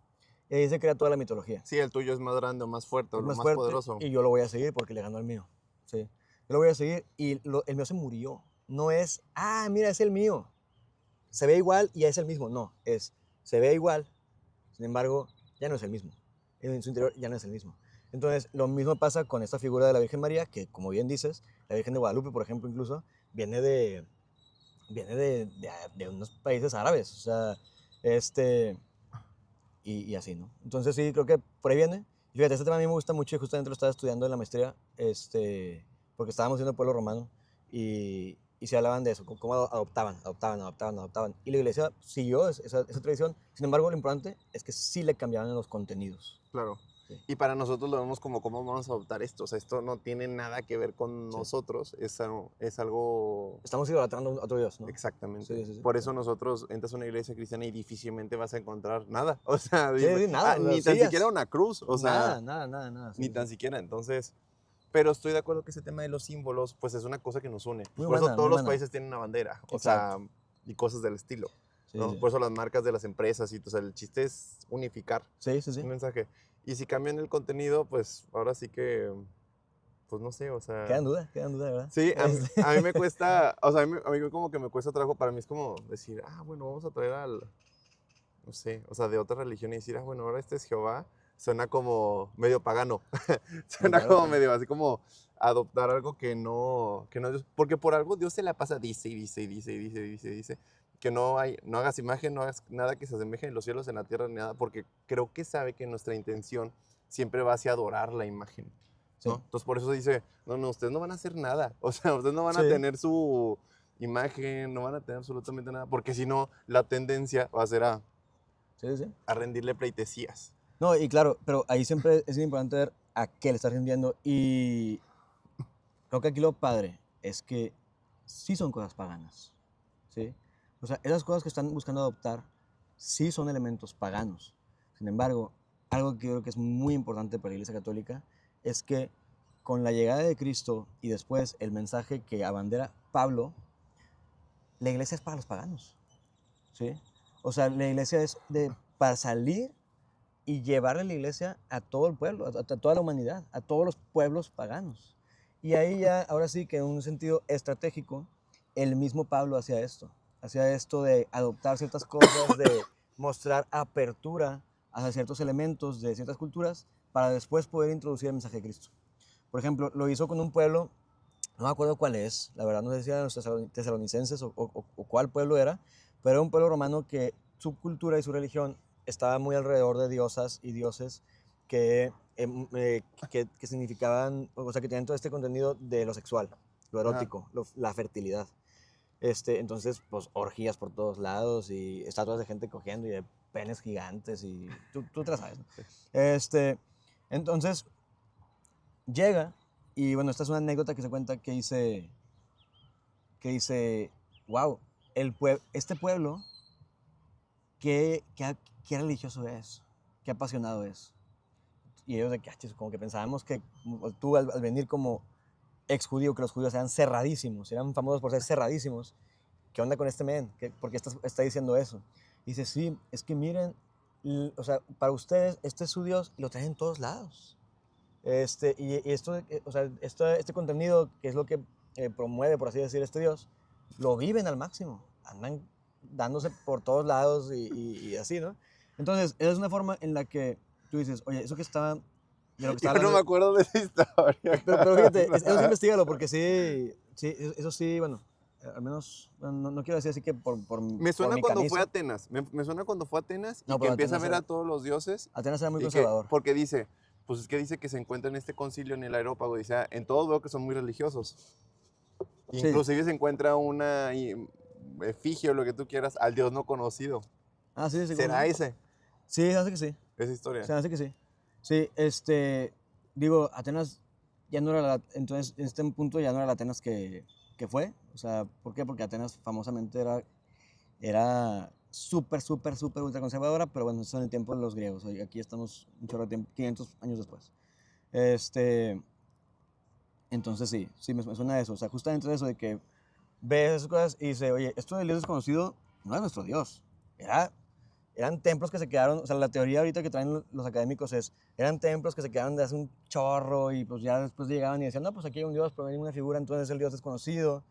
Y ahí se crea toda la mitología. Sí, el tuyo es más grande o más fuerte o Es lo más más fuerte poderoso. y yo lo voy a seguir porque le ganó al mío. Sí. Yo lo voy a seguir y el mío se murió. No es, mira, es el mío. Se ve igual y es el mismo. No, se ve igual, sin embargo, ya no es el mismo. En su interior ya no es el mismo. Entonces, lo mismo pasa con esta figura de la Virgen María, que como bien dices, la Virgen de Guadalupe, por ejemplo, incluso, viene de unos países árabes. O sea, y así, ¿no? Entonces sí, creo que por ahí viene. Y fíjate, este tema a mí me gusta mucho y justamente lo estaba estudiando en la maestría, porque estábamos viendo el pueblo romano y se hablaban de eso, cómo adoptaban. Y la iglesia siguió esa tradición. Sin embargo, lo importante es que sí le cambiaban los contenidos. Claro. Sí. Y para nosotros lo vemos como cómo vamos a adoptar esto. O sea, esto no tiene nada que ver con Sí. nosotros. Es algo... Estamos idolatrando a otro Dios, ¿no? Exactamente. Sí. Por eso nosotros entras a una iglesia cristiana y difícilmente vas a encontrar nada. O sea, Sí, nada. ni tan siquiera una cruz. O sea, Nada. ni tan siquiera. Entonces, pero estoy de acuerdo que ese tema de los símbolos, pues es una cosa que nos une. Muy Por eso buena, todos muy los buena. países tienen una bandera. O Exacto. sea, y cosas del estilo. ¿no? Sí. Por eso las marcas de las empresas y o sea, el chiste es unificar Sí. un mensaje. Y si cambian el contenido, pues ahora sí que, pues no sé, o sea... Quedan dudas, ¿verdad? Sí, a mí me cuesta, o sea, a mí como que me cuesta trabajo, para mí es como decir, bueno, vamos a traer no sé, o sea, de otra religión y decir, bueno, ahora este es Jehová, suena como medio pagano, suena claro, como claro. medio así como adoptar algo que no Dios, porque por algo Dios se la pasa, dice, que no hagas imagen, no hagas nada que se asemeje en los cielos, en la tierra, ni nada, porque creo que sabe que nuestra intención siempre va hacia adorar la imagen. ¿no? Sí. Entonces por eso dice, no, ustedes no van a hacer nada, o sea, ustedes no van a Sí. tener su imagen, no van a tener absolutamente nada, porque si no, la tendencia va a ser a Sí. rendirle pleitesías. No, y claro, pero ahí siempre es importante ver a qué le estás rindiendo. Y creo que aquí lo padre es que sí son cosas paganas, ¿sí? O sea, esas cosas que están buscando adoptar sí son elementos paganos. Sin embargo, algo que yo creo que es muy importante para la Iglesia Católica es que con la llegada de Cristo y después el mensaje que abandera Pablo, la Iglesia es para los paganos, ¿sí? O sea, la Iglesia es para salir y llevarle la iglesia a todo el pueblo, a toda la humanidad, a todos los pueblos paganos. Y ahí ya, ahora sí que en un sentido estratégico, el mismo Pablo hacía esto de adoptar ciertas cosas, de mostrar apertura hacia ciertos elementos de ciertas culturas para después poder introducir el mensaje de Cristo. Por ejemplo, lo hizo con un pueblo, no me acuerdo cuál es, la verdad no sé si eran los tesalonicenses o cuál pueblo era, pero era un pueblo romano que su cultura y su religión estaba muy alrededor de diosas y dioses que significaban, o sea, que tenían todo este contenido de lo sexual, lo erótico, la fertilidad. Entonces, pues, orgías por todos lados y estatuas de gente cogiendo y de penes gigantes y tú te la sabes, ¿no? Entonces, llega y, bueno, esta es una anécdota que se cuenta que dice, wow, este pueblo, qué religioso es, qué apasionado es. Y ellos de que, como que pensábamos que tú al venir como ex judío, que los judíos eran cerradísimos, eran famosos por ser cerradísimos. ¿Qué onda con este men? ¿Por qué está diciendo eso? Y dice, sí, es que miren, o sea, para ustedes este es su Dios y lo traen en todos lados. Y esto, o sea, este contenido, que es lo que promueve, por así decir, este Dios, lo viven al máximo. Andan dándose por todos lados y así, ¿no? Entonces, esa es una forma en la que tú dices, oye, eso que está... De lo que está Yo no me acuerdo de esa historia. pero fíjate, eso sí investigalo, porque sí, eso sí, bueno, al menos, no quiero decir así que por Me suena mi cuando fue a camisa. Atenas. Me suena cuando fue a Atenas y No, que pero empieza a ver a todos los dioses. Atenas era muy Y conservador. porque dice, pues es que dice que se encuentra en este concilio en el Areópago. Dice, en todos veo que son muy religiosos. Sí. Inclusive se encuentra una efigie o lo que tú quieras al dios no conocido. Sí, sí. ¿Será ese? Sí, se hace que sí. Esa historia. Se hace que sí. Sí, digo, Atenas ya no era entonces en este punto ya no era la Atenas que fue. O sea, ¿por qué? Porque Atenas famosamente era súper ultra conservadora, pero bueno, eso en el tiempo de los griegos. Oye, aquí estamos un chorro de tiempo, 500 años después. Entonces sí, me suena eso. O sea, justamente eso de que ves esas cosas y dice, oye, esto del Dios desconocido no es nuestro Dios. Era eran templos que se quedaron, o sea, la teoría ahorita que traen los académicos es, eran templos que se quedaron de hace un chorro y pues ya después llegaban y decían, no, pues aquí hay un Dios, pero hay una figura, entonces es el Dios desconocido,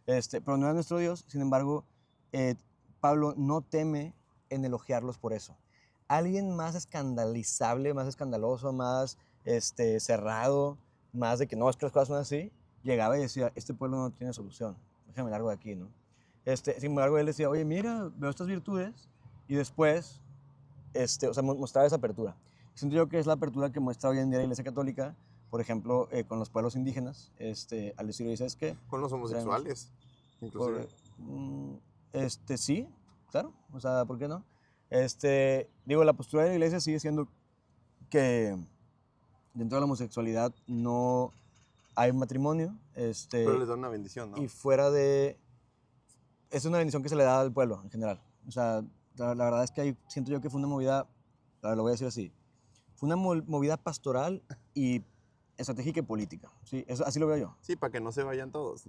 pero no era nuestro Dios. Sin embargo, eh, Pablo no teme en elogiarlos por eso. Alguien más escandalizable, más escandaloso, más cerrado, más de que no, es que las cosas son así, llegaba y decía, este pueblo no tiene solución, déjame largo de aquí, ¿no? Sin embargo, él decía, oye, mira, veo estas virtudes, y después, o sea, mostrar esa apertura. Siento yo que es la apertura que muestra hoy en día la Iglesia Católica, por ejemplo, con los pueblos indígenas, al decir, oye, ¿sabes qué? Con los homosexuales, inclusive. Sí, claro, o sea, ¿por qué no? Digo, la postura de la Iglesia sigue siendo que dentro de la homosexualidad no hay matrimonio, Pero les dan una bendición, ¿no? y fuera de... Es una bendición que se le da al pueblo en general. O sea, la verdad es que siento yo que fue una movida, lo voy a decir así, fue una movida pastoral y estratégica y política. ¿Sí? Así lo veo yo. Sí, para que no se vayan todos.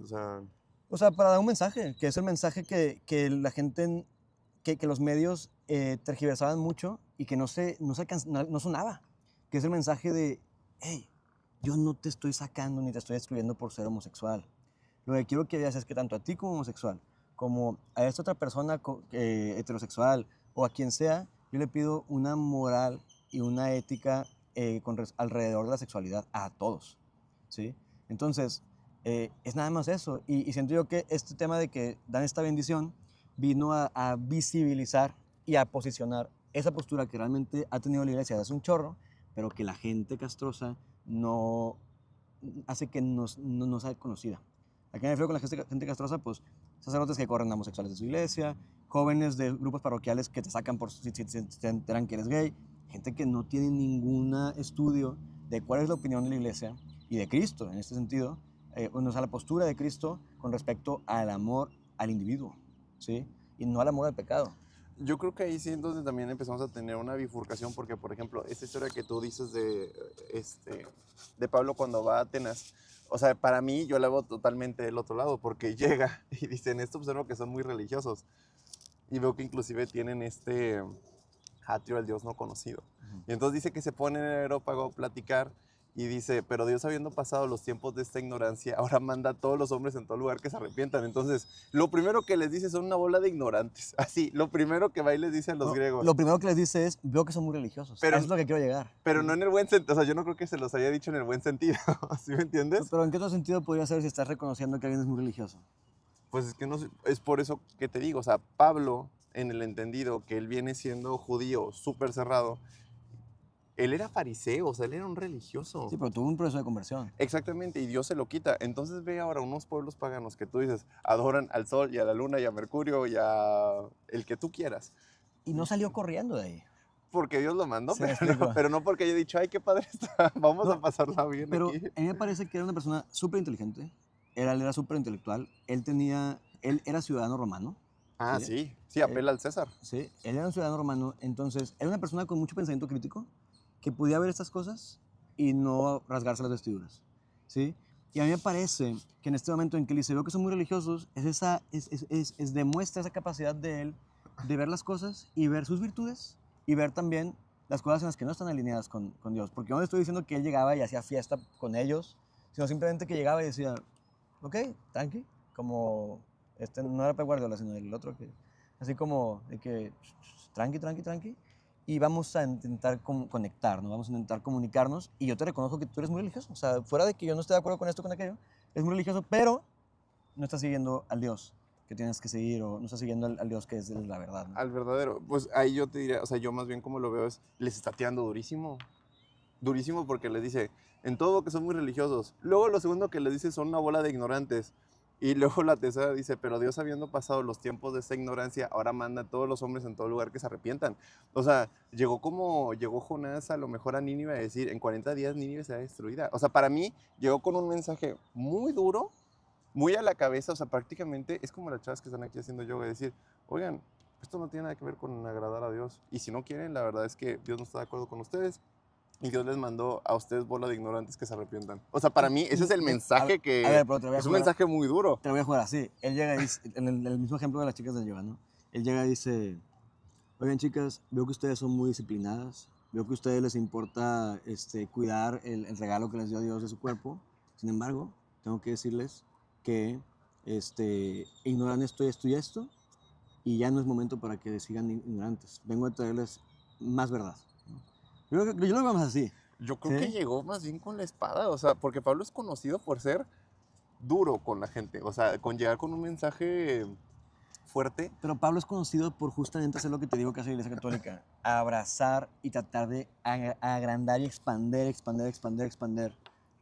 O sea, para dar un mensaje, que es el mensaje que la gente, que los medios tergiversaban mucho y que no sonaba. Que es el mensaje de, hey, yo no te estoy sacando ni te estoy excluyendo por ser homosexual. Lo que quiero que veas es que tanto a ti como homosexual, como a esta otra persona heterosexual o a quien sea, yo le pido una moral y una ética alrededor de la sexualidad a todos, ¿sí? Entonces, es nada más eso. Y siento yo que este tema de que dan esta bendición vino a visibilizar y a posicionar esa postura que realmente ha tenido la iglesia desde hace un chorro, pero que la gente castrosa no hace que no sea conocida. ¿A qué me refiero con la gente castrosa? Pues sacerdotes que corren a homosexuales de su iglesia, jóvenes de grupos parroquiales que te sacan por si te enteran que eres gay, gente que no tiene ningún estudio de cuál es la opinión de la iglesia y de Cristo en este sentido, o sea, la postura de Cristo con respecto al amor al individuo, ¿sí? Y no al amor al pecado. Yo creo que ahí sí entonces también empezamos a tener una bifurcación porque, por ejemplo, esta historia que tú dices de Pablo cuando va a Atenas, o sea, para mí yo la veo totalmente del otro lado porque llega y dice, en esto observo que son muy religiosos y veo que inclusive tienen atrio al Dios no conocido. Y entonces dice que se pone en el aerópago a platicar y dice, pero Dios habiendo pasado los tiempos de esta ignorancia, ahora manda a todos los hombres en todo lugar que se arrepientan. Entonces, lo primero que les dice son una bola de ignorantes. Así, lo primero que va y les dice a los griegos. Lo primero que les dice es, veo que son muy religiosos. Pero, eso es lo que quiero llegar. Pero no en el buen sentido, o sea, yo no creo que se los haya dicho en el buen sentido, ¿sí me entiendes? Pero ¿en qué otro sentido podría ser si estás reconociendo que alguien es muy religioso? Pues es que no sé, es por eso que te digo, o sea, Pablo, en el entendido que él viene siendo judío súper cerrado, él era fariseo, o sea, él era un religioso. Sí, pero tuvo un proceso de conversión. Exactamente, y Dios se lo quita. Entonces ve ahora unos pueblos paganos que tú dices, adoran al sol y a la luna y a Mercurio y a el que tú quieras. Y no salió corriendo de ahí. Porque Dios lo mandó, Sí, pero no porque haya dicho, ay, qué padre está, vamos a pasarla bien pero aquí. a mí me parece que era una persona súper inteligente, él era súper intelectual, él era ciudadano romano. Ah, sí, apela al César. Sí, él era un ciudadano romano, entonces era una persona con mucho pensamiento crítico que podía ver estas cosas y no rasgarse las vestiduras, ¿sí? Y a mí me parece que en este momento en que él dice, veo que son muy religiosos, demuestra esa capacidad de él de ver las cosas y ver sus virtudes y ver también las cosas en las que no están alineadas con Dios. Porque no le estoy diciendo que él llegaba y hacía fiesta con ellos, sino simplemente que llegaba y decía, ok, tranqui, como no era Pep Guardiola, sino el otro que, así como de que tranqui, y vamos a intentar conectarnos, vamos a intentar comunicarnos, y yo te reconozco que tú eres muy religioso, o sea, fuera de que yo no esté de acuerdo con esto, con aquello, es muy religioso, pero no estás siguiendo al Dios que tienes que seguir, o no estás siguiendo al Dios que es la verdad, ¿no? Al verdadero. Pues ahí yo te diría, o sea, yo más bien como lo veo es, les está tirando durísimo. Durísimo porque les dice, en todo que son muy religiosos. Luego lo segundo que les dice son una bola de ignorantes. Y luego la tercera dice, pero Dios habiendo pasado los tiempos de esta ignorancia, ahora manda a todos los hombres en todo lugar que se arrepientan. O sea, llegó Jonás a lo mejor a Nínive a decir, en 40 días Nínive será destruida. O sea, para mí llegó con un mensaje muy duro, muy a la cabeza, o sea, prácticamente es como las chavas que están aquí haciendo yoga, decir, oigan, esto no tiene nada que ver con agradar a Dios. Y si no quieren, la verdad es que Dios no está de acuerdo con ustedes. Y Dios les mandó a ustedes bola de ignorantes que se arrepientan. O sea, para mí ese es el mensaje que... A ver, pero te voy a es un jugar, mensaje muy duro. te lo voy a jugar así. Él llega y dice, en el mismo ejemplo de las chicas del yoga, ¿no? Él llega y dice, Oigan, chicas, veo que ustedes son muy disciplinadas. Veo que a ustedes les importa cuidar el regalo que les dio Dios de su cuerpo. Sin embargo, tengo que decirles que ignoran esto y esto y esto. Y ya no es momento para que sigan ignorantes. Vengo a traerles más verdad, ¿no? Yo lo veo más así. Yo creo ¿Sí? que llegó más bien con la espada, o sea, porque Pablo es conocido por ser duro con la gente, o sea, con llegar con un mensaje fuerte. Pero Pablo es conocido por justamente hacer lo que te digo que hace la Iglesia Católica, abrazar y tratar de agrandar y expander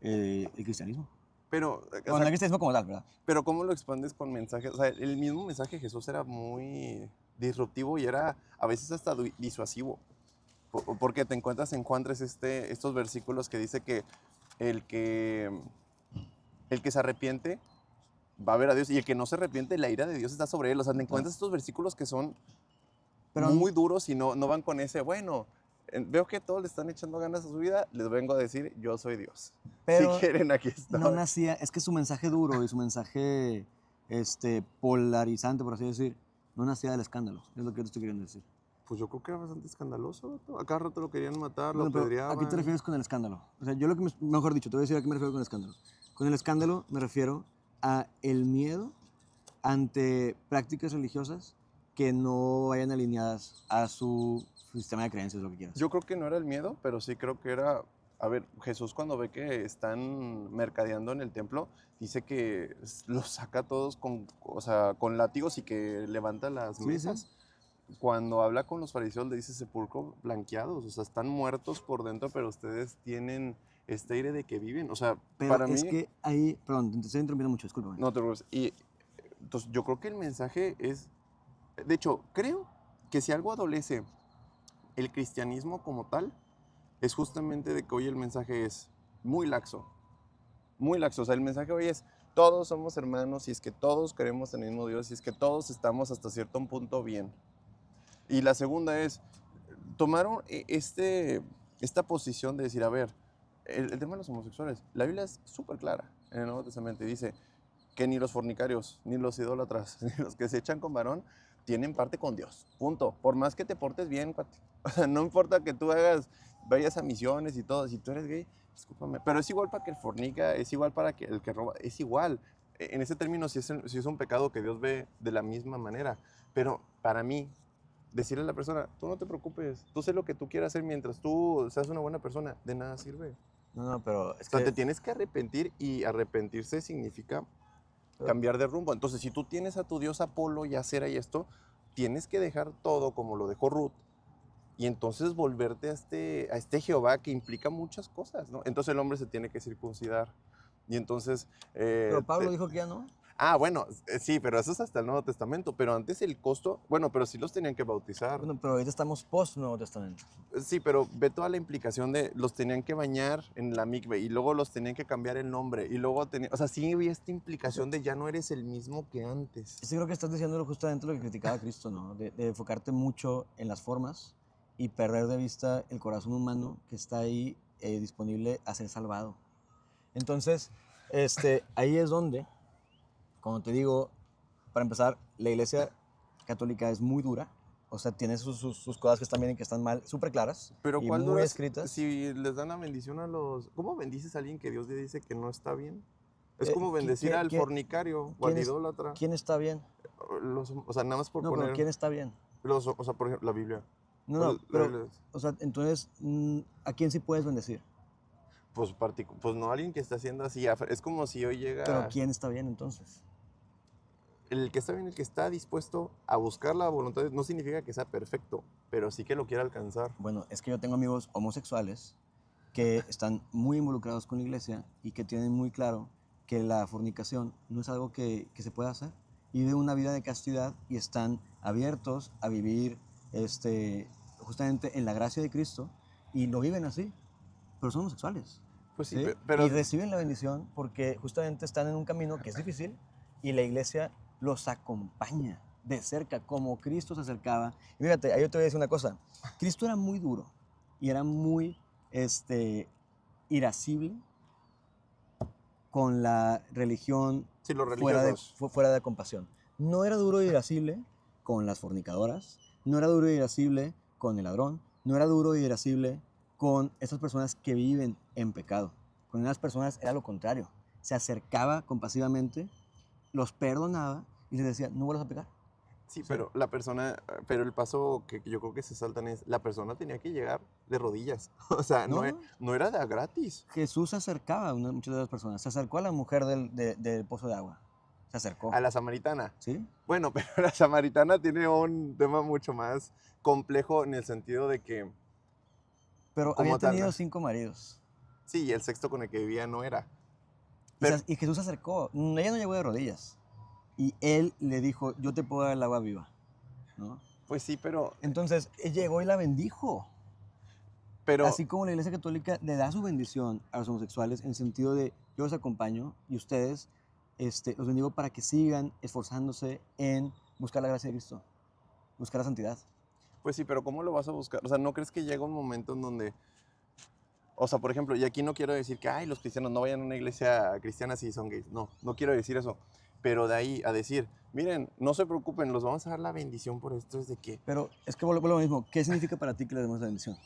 el cristianismo. Pero, o Bueno, sea, el cristianismo como tal, ¿verdad? pero ¿cómo lo expandes con mensajes? O sea, el mismo mensaje de Jesús era muy disruptivo y era a veces hasta disuasivo. Porque te encuentras en Juan 3 estos versículos que dice que el que, el que se arrepiente va a ver a Dios y el que no se arrepiente, la ira de Dios está sobre él. O sea, te encuentras estos versículos que son Pero, muy duros y no van con ese, bueno, veo que todos le están echando ganas a su vida, les vengo a decir, yo soy Dios. Si pero quieren, aquí no estoy. nacía, es que su mensaje duro y su mensaje polarizante, por así decir, no nacía del escándalo, es lo que yo te estoy queriendo decir. Pues yo creo que era bastante escandaloso, vato. A cada rato lo querían matar, lo Bueno, pero ¿a qué te apedreaban. refieres con el escándalo? O sea, yo lo que, mejor dicho, te voy a decir a qué me refiero con el escándalo. Con el escándalo me refiero a el miedo ante prácticas religiosas que no vayan alineadas a su sistema de creencias, lo que quieras. Yo creo que no era el miedo, pero sí creo que era, a ver, Jesús cuando ve que están mercadeando en el templo, dice que los saca a todos o sea, con látigos y que levanta las Sí, mesas. Cuando habla con los fariseos le dice sepulcro blanqueados, o sea, están muertos por dentro, pero ustedes tienen este aire de que viven. O sea, Pero para es mí, que ahí, perdón, te estoy interrumpiendo mucho, discúlpame. no te preocupes. Y entonces yo creo que el mensaje es, de hecho, creo que si algo adolece el cristianismo como tal, es justamente de que hoy el mensaje es muy laxo, muy laxo. O sea, el mensaje hoy es, todos somos hermanos y es que todos creemos en el mismo Dios y es que todos estamos hasta cierto punto bien. Y la segunda es, tomaron esta posición de decir, a ver, el tema de los homosexuales, la Biblia es súper clara en el Nuevo Testamento y dice que ni los fornicarios, ni los idólatras, ni los que se echan con varón, tienen parte con Dios. Punto. Por más que te portes bien, cuate. O sea, no importa que tú vayas a misiones y todo, si tú eres gay, discúlpame, pero es igual para que el fornica, es igual para que el que roba, es igual. En ese término sí es un pecado que Dios ve de la misma manera, pero para mí, decirle a la persona, tú no te preocupes, tú sé lo que tú quieras hacer mientras tú seas una buena persona, de nada sirve. No, pero es O sea, que... te tienes que arrepentir y arrepentirse significa pero- cambiar de rumbo. Entonces, si tú tienes a tu dios Apolo y a Cera y esto, tienes que dejar todo como lo dejó Ruth y entonces volverte a este Jehová que implica muchas cosas, ¿no? Entonces el hombre se tiene que circuncidar. Y entonces... pero Pablo dijo que ya no. bueno, sí, pero eso es hasta el Nuevo Testamento. Pero antes el costo, bueno, pero sí los tenían que bautizar. Bueno, pero ahorita estamos post Nuevo Testamento. Sí, pero ve toda la implicación de los tenían que bañar en la mikve y luego los tenían que cambiar el nombre y luego o sea, sí había esta implicación de ya no eres el mismo que antes. Sí, creo que estás diciendo justamente lo que criticaba Cristo, ¿no? De enfocarte mucho en las formas y perder de vista el corazón humano que está ahí disponible a ser salvado. Entonces, ahí es donde, como te digo, para empezar, la iglesia católica es muy dura. O sea, tiene sus cosas que están bien y que están mal, súper claras Pero y ¿cuál muy duras escritas. si les dan la bendición a los... ¿Cómo bendices a alguien que Dios le dice que no está bien? Es Eh, como bendecir al quién- fornicario o quién al es- idólatra. ¿Quién está bien? O sea, nada más por No, pero poner ¿quién está bien? o sea, por ejemplo, la Biblia. No, Pues, no, pero, o sea, entonces, ¿a quién sí puedes bendecir? pues no alguien que está haciendo así. Es como si hoy Pero llega... ¿quién está bien entonces? El que está bien, el que está dispuesto a buscar la voluntad, no significa que sea perfecto, pero sí que lo quiera alcanzar. Bueno, es que yo tengo amigos homosexuales que están muy involucrados con la iglesia y que tienen muy claro que la fornicación no es algo que se pueda hacer y viven una vida de castidad y están abiertos a vivir justamente en la gracia de Cristo y lo viven así, pero son homosexuales. Pues sí, ¿Sí? pero Y reciben la bendición porque justamente están en un camino que es difícil y la iglesia los acompaña de cerca, como Cristo se acercaba. Y fíjate, ahí yo te voy a decir una cosa. Cristo era muy duro y era muy irascible con la religión sí, los fuera de, religiosos. fuera de compasión. No era duro e irascible con las fornicadoras, no era duro y irascible con el ladrón, no era duro y irascible con estas personas que viven en pecado. Con unas personas era lo contrario. Se acercaba compasivamente, los perdonaba y les decía, no vuelvas a pecar. Sí, Sí. pero pero el paso que yo creo que se saltan es, la persona tenía que llegar de rodillas. O sea, No, no era de a gratis. Jesús se acercaba a muchas de las personas. Se acercó a la mujer del pozo de agua. Se acercó. A la samaritana. ¿Sí? Bueno, pero la samaritana tiene un tema mucho más complejo en el sentido de que, Pero como había tal, tenido 5 maridos. sí, el sexto con el que vivía no era. Y, Pero, y Jesús se acercó. Ella no llegó de rodillas. Y él le dijo, yo te puedo dar el agua viva. ¿No? pues sí, pero, Entonces, él llegó y la bendijo. pero, Así como la Iglesia Católica le da su bendición a los homosexuales en el sentido de yo los acompaño y ustedes los bendigo para que sigan esforzándose en buscar la gracia de Cristo, buscar la santidad. pues sí, pero ¿cómo lo vas a buscar? O sea, ¿no crees que llega un momento en donde, o sea, por ejemplo, y aquí no quiero decir que, ay, los cristianos no vayan a una iglesia cristiana si son gays. No, no quiero decir eso. Pero de ahí a decir, miren, no se preocupen, los vamos a dar la bendición por esto, es de que, Pero es que vuelvo a lo mismo. ¿Qué significa para ti que le demos la bendición?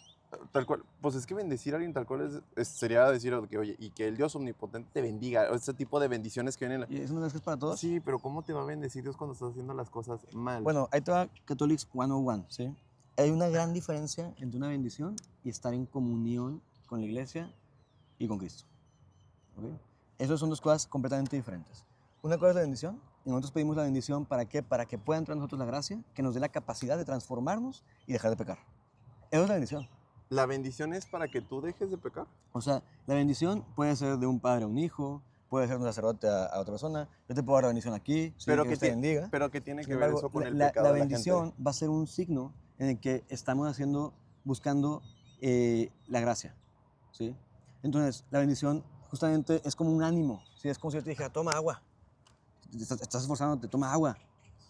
tal cual, pues es que bendecir a alguien tal cual sería decir que, oye, y que el Dios omnipotente te bendiga, o ese tipo de bendiciones que vienen. ¿Y eso no es que es para todos? Sí, pero ¿cómo te va a bendecir Dios cuando estás haciendo las cosas mal? Bueno, ahí te va Catholics 101, ¿sí? Hay una gran diferencia entre una bendición y estar en comunión con la iglesia y con Cristo. ¿Ok? Esas son dos cosas completamente diferentes. Una cosa es la bendición, y nosotros pedimos la bendición ¿para qué? Para que pueda entrar en nosotros la gracia, que nos dé la capacidad de transformarnos y dejar de pecar. Eso es la bendición. ¿La bendición es para que tú dejes de pecar? O sea, la bendición puede ser de un padre a un hijo, puede ser de un sacerdote a otra persona. Yo te puedo dar la bendición aquí, sí, Pero que Dios te bendiga. pero ¿qué tiene Sin que ver embargo, eso con el la pecado de la gente? bendición va a ser un signo en el que estamos buscando la gracia, ¿sí? Entonces, la bendición justamente es como un ánimo, ¿sí? Es como si yo te dijera, toma agua, estás esforzándote, toma agua,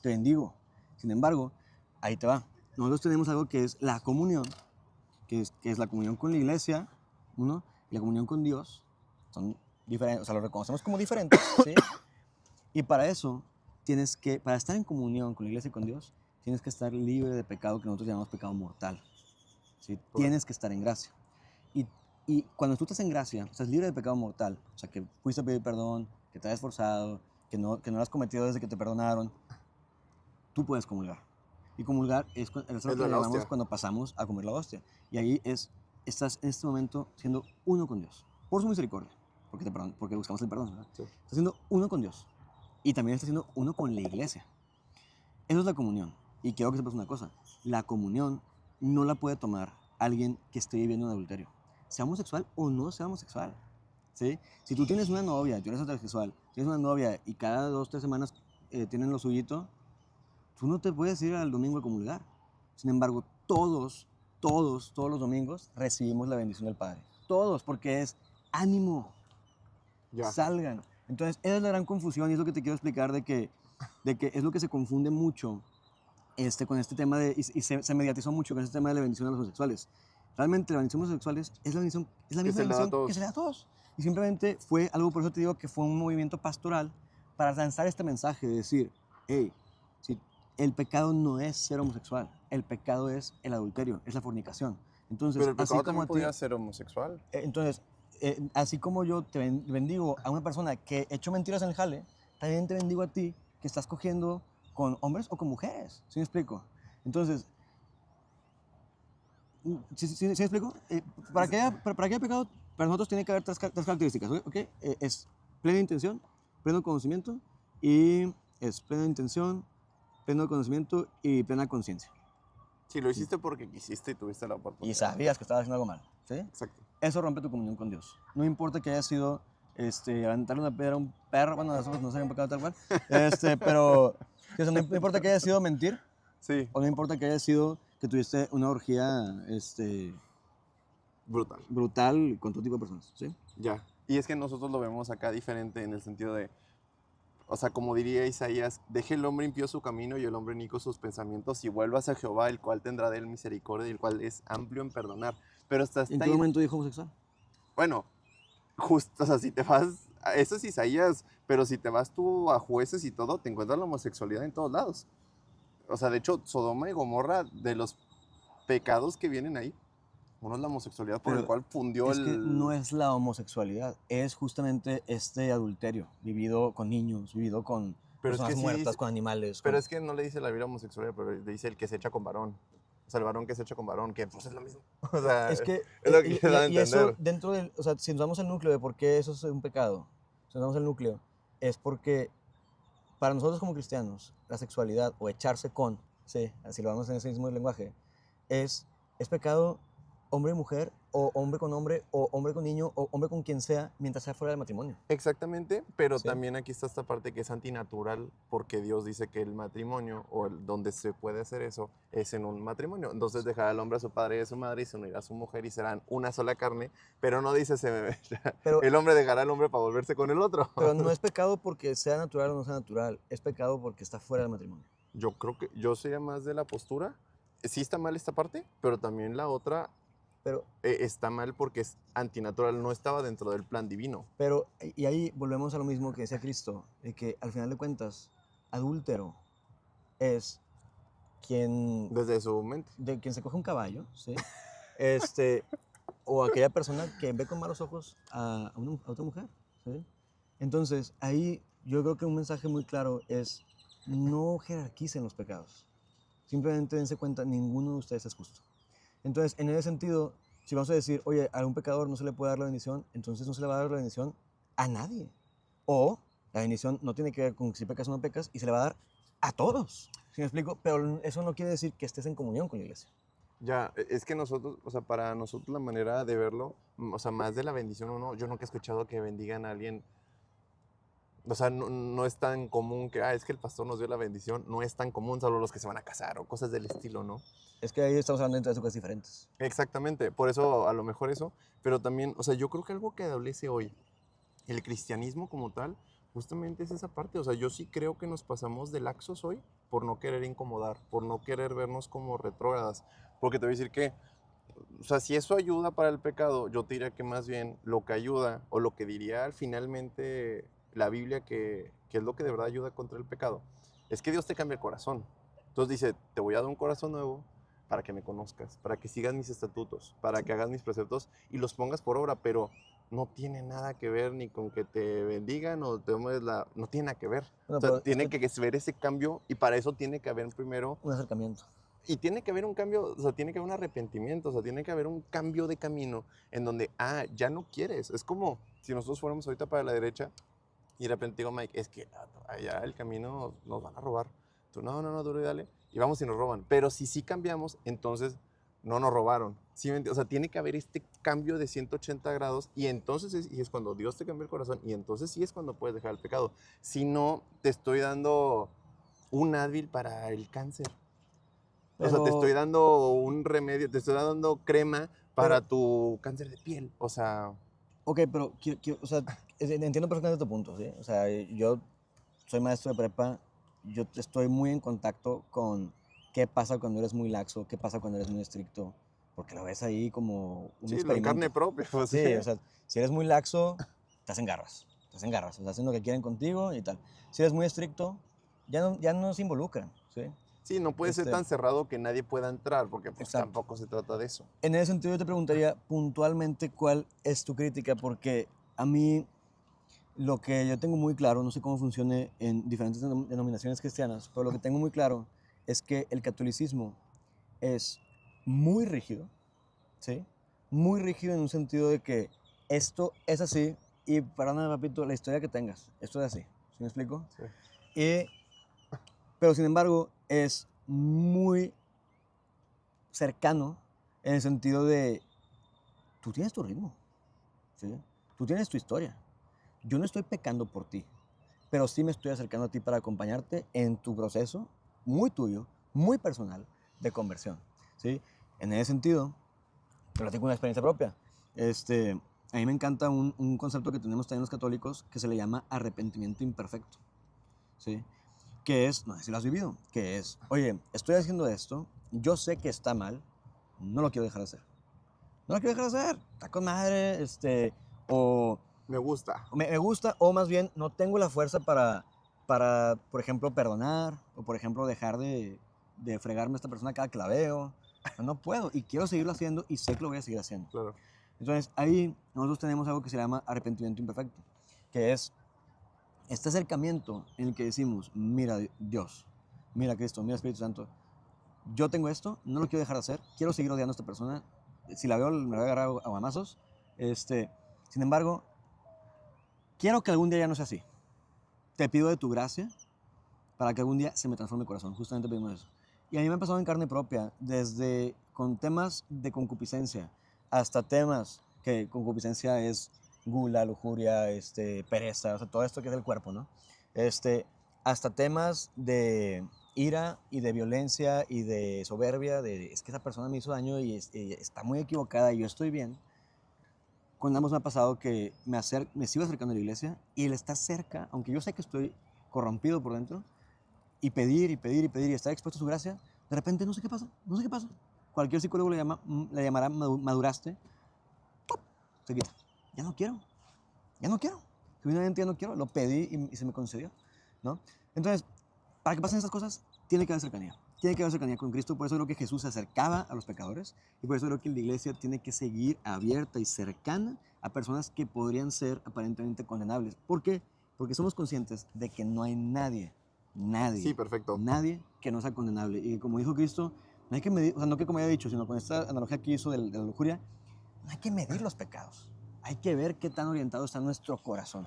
te bendigo. Sin embargo, ahí te va. Nosotros tenemos algo que es la comunión, que es la comunión con la iglesia, uno, y la comunión con Dios. Son diferentes, o sea, lo reconocemos como diferentes, ¿sí? Y para eso, para estar en comunión con la iglesia y con Dios, tienes que estar libre de pecado que nosotros llamamos pecado mortal, ¿sí? Tienes que estar en gracia. Y, y cuando tú estás en gracia, estás libre de pecado mortal, o sea, que fuiste a pedir perdón, que te has esforzado, que no lo has cometido desde que te perdonaron, tú puedes comulgar. Y comulgar es lo que le llamamos hostia. cuando pasamos a comer la hostia. Y ahí estás en este momento siendo uno con Dios, por su misericordia, porque buscamos el perdón, ¿verdad? Sí. Estás siendo uno con Dios. Y también estás siendo uno con la iglesia. Eso es la comunión. Y quiero que sepas una cosa, la comunión no la puede tomar alguien que esté viviendo en adulterio, sea homosexual o no sea homosexual. ¿Sí? Si tú tienes una novia, tú eres heterosexual, tienes una novia y cada 2 o 3 semanas tienen lo suyito, tú no te puedes ir al domingo a comulgar. Sin embargo, todos los domingos recibimos la bendición del Padre. Todos, porque es ánimo, Ya. salgan. Entonces, esa es la gran confusión y es lo que te quiero explicar de que es lo que se confunde mucho con este tema y se mediatizó mucho con este tema de la bendición a los homosexuales. Realmente la bendición a los homosexuales es la misma bendición que se le da a todos. Y simplemente fue algo, por eso te digo que fue un movimiento pastoral para lanzar este mensaje de decir, hey, si el pecado no es ser homosexual, el pecado es el adulterio, es la fornicación. Entonces, Pero el así pecado como también a ti, podía ser homosexual. entonces, así como yo te bendigo a una persona que echó mentiras en el jale, también te bendigo a ti que estás cogiendo con hombres o con mujeres. ¿Sí me explico? Entonces, ¿sí me explico? Para que haya pecado, para nosotros tiene que haber tres características. ¿Ok? Es plena intención, pleno conocimiento y es plena intención, pleno conocimiento y plena conciencia. Sí, lo hiciste porque quisiste y tuviste la oportunidad. Y sabías que estabas haciendo algo mal. ¿Sí? Exacto. Eso rompe tu comunión con Dios. No importa que haya sido aventarle una piedra a un perro, bueno, eso no sería un pecado tal cual, pero o sea, no importa que haya sido mentir, Sí, o no importa que haya sido que tuviste una orgía brutal. brutal con todo tipo de personas, ¿sí? Ya. Y es que nosotros lo vemos acá diferente en el sentido de, o sea, como diría Isaías, deje el hombre impío su camino y el hombre inico sus pensamientos y vuelvas a Jehová, el cual tendrá de él misericordia y el cual es amplio en perdonar. Pero hasta ¿En qué momento dijo homosexual? bueno, justo, o sea, si te vas, eso es Isaías, pero si te vas tú a jueces y todo, te encuentras la homosexualidad en todos lados. o sea, de hecho, Sodoma y Gomorra, de los pecados que vienen ahí, uno es la homosexualidad por el Pero cual fundió es que no el... es la homosexualidad, es justamente este adulterio, vivido con niños, vivido con Pero es personas que sí muertas, dice, con animales, pero con... es que no le dice la Biblia homosexualidad, pero le dice el que se echa con varón. O sea, el varón que se echa con varón, que pues es lo mismo. O sea, Es que, es lo que quiere dar a y eso entender. dentro del, o sea, si nos vamos al núcleo de por qué eso es un pecado, si nos vamos al núcleo, es porque para nosotros como cristianos, la sexualidad o echarse con, sí, así lo vamos en ese mismo lenguaje, es, es pecado hombre y mujer, o hombre con niño, o hombre con quien sea, mientras sea fuera del matrimonio. Exactamente, pero ¿Sí? también aquí está esta parte que es antinatural porque Dios dice que el matrimonio o donde se puede hacer eso es en un matrimonio. Entonces dejará al hombre a su padre y a su madre y se unirá a su mujer y serán una sola carne, pero no dice Pero, el hombre dejará al hombre para volverse con el otro. pero no es pecado porque sea natural o no sea natural, es pecado porque está fuera del matrimonio. Yo creo que yo sería más de la postura. Sí está mal esta parte, pero también la otra Pero, está mal porque es antinatural, no estaba dentro del plan divino. y ahí volvemos a lo mismo que decía Cristo, de que al final de cuentas, adúltero es quien, Desde su mente. de quien se coge un caballo, ¿sí? Este, o aquella persona que ve con malos ojos a otra mujer, ¿sí? Entonces, ahí yo creo que un mensaje muy claro es no jerarquicen los pecados. Simplemente dense cuenta, ninguno de ustedes es justo. Entonces, en ese sentido, si vamos a decir, oye, a un pecador no se le puede dar la bendición, entonces no se le va a dar la bendición a nadie. O la bendición no tiene que ver con si pecas o no pecas y se le va a dar a todos. ¿Sí me explico? Pero eso no quiere decir que estés en comunión con la iglesia. Ya, es que nosotros, o sea, para nosotros la manera de verlo, o sea, más de la bendición uno, yo nunca he escuchado que bendigan a alguien, o sea, no es tan común que, es que el pastor nos dio la bendición, no es tan común, solo los que se van a casar o cosas del estilo, ¿no? Es que ahí estamos hablando de tres cosas diferentes. Exactamente, por eso a lo mejor eso, pero también, o sea, yo creo que algo que adolece hoy, el cristianismo como tal, justamente es esa parte, o sea, yo sí creo que nos pasamos de laxos hoy por no querer incomodar, por no querer vernos como retrógradas, porque te voy a decir que, o sea, si eso ayuda para el pecado, yo te diría que más bien lo que ayuda, o lo que diría finalmente la Biblia que es lo que de verdad ayuda contra el pecado, es que Dios te cambia el corazón. Entonces dice, te voy a dar un corazón nuevo para que me conozcas, para que sigas mis estatutos, para que hagas mis preceptos y los pongas por obra, pero no tiene nada que ver ni con que te bendigan o te tomes la... No tiene nada que ver. Bueno, O sea, pero tiene que ver ese cambio y para eso tiene que haber primero un acercamiento. y tiene que haber un cambio, o sea, tiene que haber un arrepentimiento, o sea, tiene que haber un cambio de camino en donde, ya no quieres. Es como si nosotros fuéramos ahorita para la derecha y de repente digo, Mike, es que allá el camino nos van a robar. Tú, no, duro y dale. Y vamos y nos roban. Pero si sí cambiamos, entonces no nos robaron. ¿Sí me entiendes? O sea, tiene que haber este cambio de 180 grados y entonces es cuando Dios te cambia el corazón y entonces sí es cuando puedes dejar el pecado. Si no, te estoy dando un Advil para el cáncer. O sea, te Pero, estoy dando un remedio, te estoy dando crema para pero, tu cáncer de piel. O sea, ok, pero, o sea, entiendo perfectamente tu punto, ¿sí? O sea, yo soy maestro de prepa, yo estoy muy en contacto con qué pasa cuando eres muy laxo, qué pasa cuando eres muy estricto, porque lo ves ahí como un sí, lo en carne experimento. propia, pues sí. Sí, o sea, si eres muy laxo, te hacen garras, o sea, hacen lo que quieren contigo y tal. Si eres muy estricto, ya no se involucran, ¿sí? Sí, no puede ser Este, tan cerrado que nadie pueda entrar, porque pues exacto. tampoco se trata de eso. En ese sentido, yo te preguntaría puntualmente cuál es tu crítica, porque a mí lo que yo tengo muy claro, no sé cómo funcione en diferentes denominaciones cristianas, pero lo que tengo muy claro es que el catolicismo es muy rígido, ¿sí? Muy rígido en un sentido de que esto es así y para nada, papito, la historia que tengas, esto es así, ¿sí me explico? Sí. Y, pero sin embargo, es muy cercano en el sentido de tú tienes tu ritmo, ¿sí? Tú tienes tu historia. Yo no estoy pecando por ti, pero sí me estoy acercando a ti para acompañarte en tu proceso muy tuyo, muy personal de conversión, ¿sí? En ese sentido, te platico una experiencia propia. A mí me encanta un concepto que tenemos también los católicos que se le llama arrepentimiento imperfecto, ¿sí? Que es, no sé si lo has vivido, que es, oye, estoy haciendo esto, yo sé que está mal, no lo quiero dejar de hacer. No lo quiero dejar de hacer, está con madre, o Me gusta. me gusta, o más bien no tengo la fuerza para, por ejemplo, perdonar, o por ejemplo, dejar de fregarme a esta persona cada que la veo. No puedo y quiero seguirlo haciendo y sé que lo voy a seguir haciendo. Claro. Entonces, ahí nosotros tenemos algo que se llama arrepentimiento imperfecto, que es este acercamiento en el que decimos, mira Dios, mira Cristo, mira Espíritu Santo, yo tengo esto, no lo quiero dejar de hacer, quiero seguir odiando a esta persona, si la veo me la voy a agarrar a guamazos, sin embargo, quiero que algún día ya no sea así. Te pido de tu gracia para que algún día se me transforme el corazón, justamente pedimos eso. Y a mí me ha pasado en carne propia, desde con temas de concupiscencia, hasta temas que concupiscencia es gula, lujuria, pereza, o sea, todo esto que es del cuerpo, ¿no? Hasta temas de ira y de violencia y de soberbia, es que esa persona me hizo daño y está muy equivocada y yo estoy bien. Con ambos me ha pasado que me sigo acercando a la iglesia y él está cerca, aunque yo sé que estoy corrompido por dentro, y pedir y pedir y pedir y estar expuesto a su gracia, de repente no sé qué pasa, no sé qué pasa. Cualquier psicólogo le llamará maduraste, ¡pum! Se quita. Ya no quiero, ya no quiero. Genuinamente ya no quiero, lo pedí y se me concedió, ¿no? Entonces, para que pasen estas cosas, tiene que haber cercanía. Tiene que haber cercanía con Cristo, por eso creo que Jesús se acercaba a los pecadores y por eso creo que la iglesia tiene que seguir abierta y cercana a personas que podrían ser aparentemente condenables. ¿Por qué? Porque somos conscientes de que no hay nadie Sí, perfecto. nadie que no sea condenable. Y como dijo Cristo, no hay que medir, o sea, no que como había dicho, sino con esta analogía que hizo de la lujuria, no hay que medir los pecados. Hay que ver qué tan orientado está nuestro corazón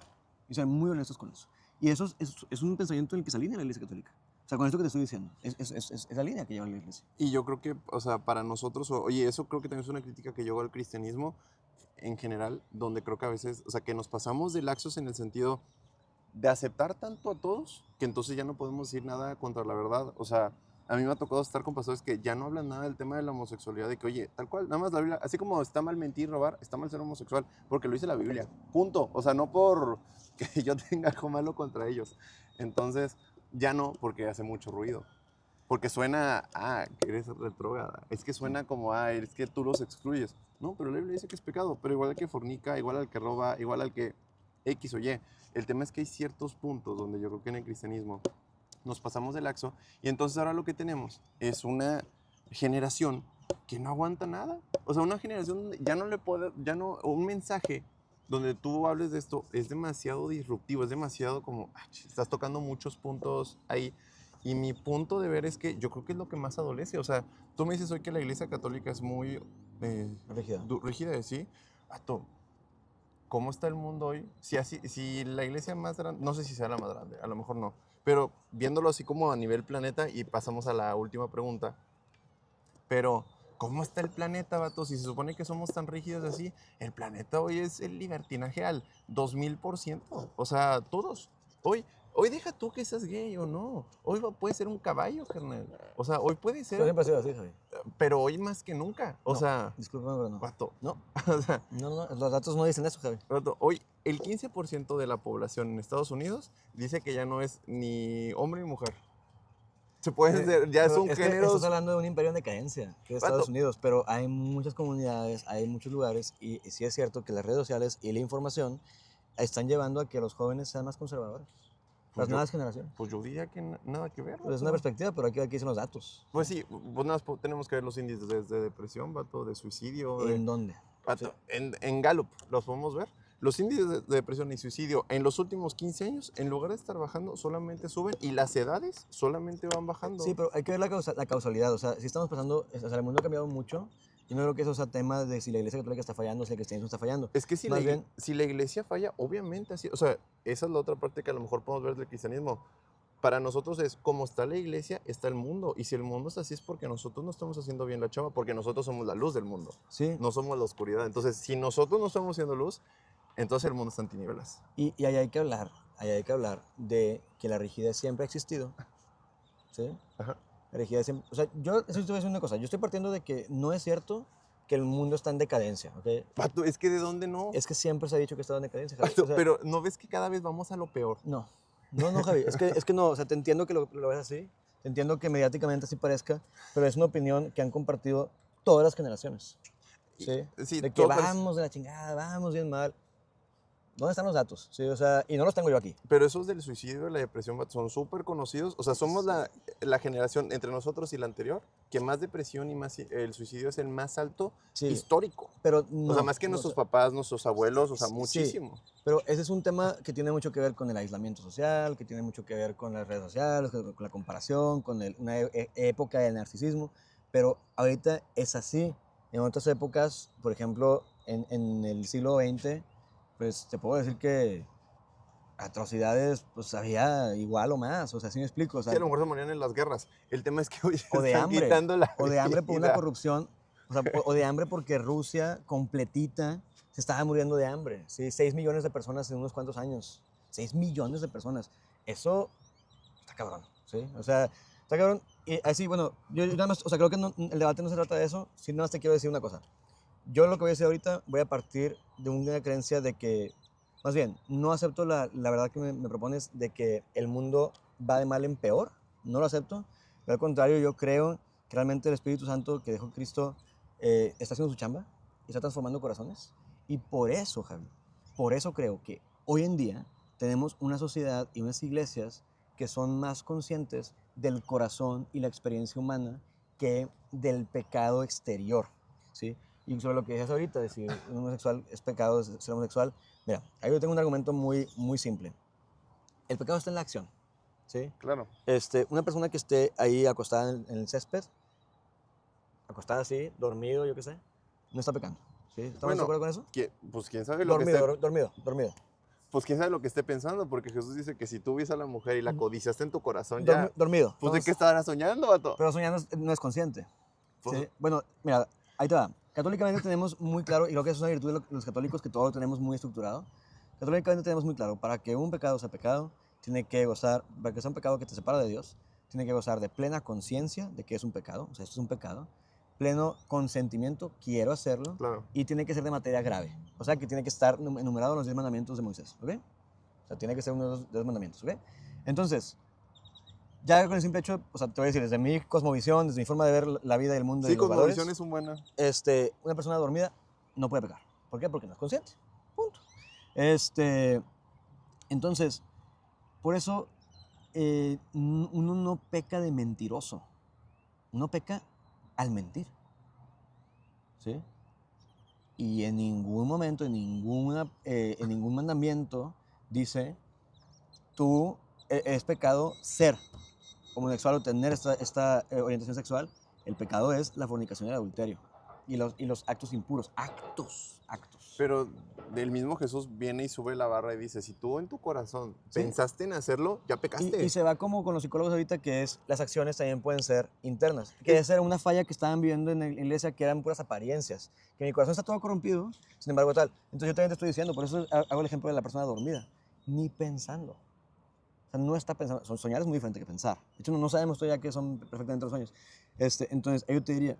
y ser muy honestos con eso. Y eso es un pensamiento en el que se alinea la Iglesia Católica. O sea, con esto que te estoy diciendo, es la línea que lleva la Iglesia. Y yo creo que, o sea, para nosotros, oye, eso creo que también es una crítica que yo hago al cristianismo en general, donde creo que a veces, o sea, que nos pasamos de laxos en el sentido de aceptar tanto a todos que entonces ya no podemos decir nada contra la verdad. O sea, a mí me ha tocado estar con pastores que ya no hablan nada del tema de la homosexualidad, de que, oye, tal cual, nada más la Biblia, así como está mal mentir, robar, está mal ser homosexual, porque lo dice la Biblia, punto. O sea, no por que yo tenga algo malo contra ellos. Entonces, ya no, porque hace mucho ruido. Porque suena, que eres retrógrada. Es que suena como, es que tú los excluyes. No, pero la Biblia dice que es pecado. Pero igual al que fornica, igual al que roba, igual al que X o Y. El tema es que hay ciertos puntos donde yo creo que en el cristianismo nos pasamos de laxo. Y entonces ahora lo que tenemos es una generación que no aguanta nada. O sea, una generación donde ya no le puede, ya no, un mensaje donde tú hables de esto es demasiado disruptivo, es demasiado como, estás tocando muchos puntos ahí. Y mi punto de ver es que yo creo que es lo que más adolece. O sea, tú me dices hoy que la Iglesia Católica es muy rígida, ¿sí? ¿Cómo está el mundo hoy? Si la iglesia más grande, no sé si sea la más grande, a lo mejor no, pero viéndolo así como a nivel planeta y pasamos a la última pregunta, pero ¿cómo está el planeta, vato? Si se supone que somos tan rígidos así, el planeta hoy es el libertinaje al 2000%, o sea, todos. Hoy deja tú que seas gay o no, hoy puede ser un caballo, carnal, o sea, hoy puede ser, Pero siempre ha sido así, Javi. pero hoy más que nunca, o No, sea, discúlpame, pero no. vato, No, o sea, no, los datos no dicen eso, Javi. hoy el 15% de la población en Estados Unidos dice que ya no es ni hombre ni mujer. Se puede ser, ya Pero son es que géneros. estás hablando de un imperio en decadencia, que es Estados Unidos, pero hay muchas comunidades, hay muchos lugares, y sí es cierto que las redes sociales y la información están llevando a que los jóvenes sean más conservadores. Las nuevas generaciones. Pues yo diría que nada que ver. Pues es una perspectiva, pero aquí dicen los datos. Pues sí, pues nada más tenemos que ver los índices de depresión, vato, de suicidio. ¿En dónde? Vato, en Gallup los podemos ver. Los índices de depresión y suicidio en los últimos 15 años, en lugar de estar bajando, solamente suben y las edades solamente van bajando. Sí, pero hay que ver la causalidad. O sea, si estamos pasando, o sea, el mundo ha cambiado mucho. Yo no creo que eso sea tema de si la iglesia católica está fallando, si el cristianismo está fallando. Es que si Más bien, si la iglesia falla, obviamente así. O sea, esa es la otra parte que a lo mejor podemos ver del cristianismo. Para nosotros es como está la iglesia, está el mundo. Y si el mundo está así es porque nosotros no estamos haciendo bien la chava, porque nosotros somos la luz del mundo. sí. No somos la oscuridad. Entonces, si nosotros no estamos haciendo luz, entonces el mundo está en tinieblas. Y ahí hay que hablar de que la rigidez siempre ha existido. ¿Sí? Ajá. La rigidez siempre, o sea, yo estoy diciendo una cosa. Yo estoy partiendo de que no es cierto que el mundo está en decadencia, ¿ok? Pato, es que ¿de dónde no? Es que siempre se ha dicho que está en decadencia, Javi. Pato, O sea, pero ¿no ves que cada vez vamos a lo peor? no, Javi. Es que no, o sea, te entiendo que lo ves así. Te entiendo que mediáticamente así parezca, pero es una opinión que han compartido todas las generaciones. ¿Sí? Sí, De que todas. vamos de la chingada, vamos bien mal. ¿Dónde están los datos? Sí, o sea, y no los tengo yo aquí. Pero esos del suicidio y la depresión vato, son súper conocidos. O sea, somos la generación entre nosotros y la anterior que más depresión y más el suicidio es el más alto Sí, histórico. pero O sea, no. más que no, o nuestros sea, papás, nuestros abuelos, o sea, sí, muchísimo. pero ese es un tema que tiene mucho que ver con el aislamiento social, que tiene mucho que ver con las redes sociales, con la comparación, con una época del narcisismo. Pero ahorita es así. En otras épocas, por ejemplo, en el siglo XX, pues te puedo decir que atrocidades, pues había igual o más. O sea, ¿sí me explico? O Sí, sea, a lo mejor se morían en las guerras. El tema es que hoy se o de están hambre, quitando la o de hambre por una vida. corrupción, o sea, o de hambre porque Rusia completita se estaba muriendo de hambre, ¿sí? 6 millones de personas en unos cuantos años, 6 millones de personas, eso está cabrón, ¿sí? O sea, está cabrón, y así, bueno, yo nada más, o sea, creo que el debate no se trata de eso, sino nada más te quiero decir una cosa, yo lo que voy a decir ahorita voy a partir de una creencia de que, más bien, no acepto la verdad que me propones de que el mundo va de mal en peor, no lo acepto. Pero al contrario, yo creo que realmente el Espíritu Santo que dejó Cristo está haciendo su chamba y está transformando corazones. Y por eso, Javi, por eso creo que hoy en día tenemos una sociedad y unas iglesias que son más conscientes del corazón y la experiencia humana que del pecado exterior, ¿sí? Y sobre lo que decías ahorita, de si un homosexual es pecado ser homosexual, mira, ahí yo tengo un argumento muy, muy simple. El pecado está en la acción, ¿sí? Claro. Una persona que esté ahí acostada en el césped, acostada así, dormido, yo qué sé, no está pecando, ¿sí? ¿Estamos de Bueno, acuerdo con eso? pues quién sabe lo que Dormido, esté, dormido. pues quién sabe lo que esté pensando, porque Jesús dice que si tú ves a la mujer y la codiciaste en tu corazón, Dormido. pues de qué estarás soñando, vato. Pero soñar no es consciente, Pues, ¿sí? Bueno, mira, ahí te va. Católicamente tenemos muy claro, y creo que es una virtud de los católicos, que todo lo tenemos muy estructurado. Católicamente tenemos muy claro, para que un pecado sea pecado, tiene que gozar, para que sea un pecado que te separa de Dios, tiene que gozar de plena conciencia de que es un pecado, o sea, esto es un pecado, pleno consentimiento, quiero hacerlo, claro. y tiene que ser de materia grave, o sea, que tiene que estar enumerado en los 10 mandamientos de Moisés, ¿ok? O sea, tiene que ser uno de los mandamientos, ¿ok? Entonces, ya con el simple hecho, o sea, te voy a decir, desde mi cosmovisión, desde mi forma de ver la vida y el mundo y Sí, los valores, cosmovisión es un buena. una persona dormida no puede pecar. ¿Por qué? Porque no es consciente. Punto. Entonces, por eso uno no peca de mentiroso. Uno peca al mentir. ¿Sí? Y en ningún momento, en ningún mandamiento dice, tú es pecado ser homosexual o tener esta orientación sexual. El pecado es la fornicación y el adulterio. Y los actos impuros. Actos. Pero del mismo Jesús viene y sube la barra y dice, si tú en tu corazón ¿Sí? pensaste en hacerlo, ya pecaste. Y se va como con los psicólogos ahorita, que es las acciones también pueden ser internas. Que esa era una falla que estaban viviendo en la iglesia, que eran puras apariencias. Que mi corazón está todo corrompido, sin embargo tal. Entonces yo también te estoy diciendo, por eso hago el ejemplo de la persona dormida. Ni pensando. O sea, no está pensando. Soñar es muy diferente que pensar. De hecho, no sabemos todavía qué son perfectamente los sueños. Entonces, yo te diría,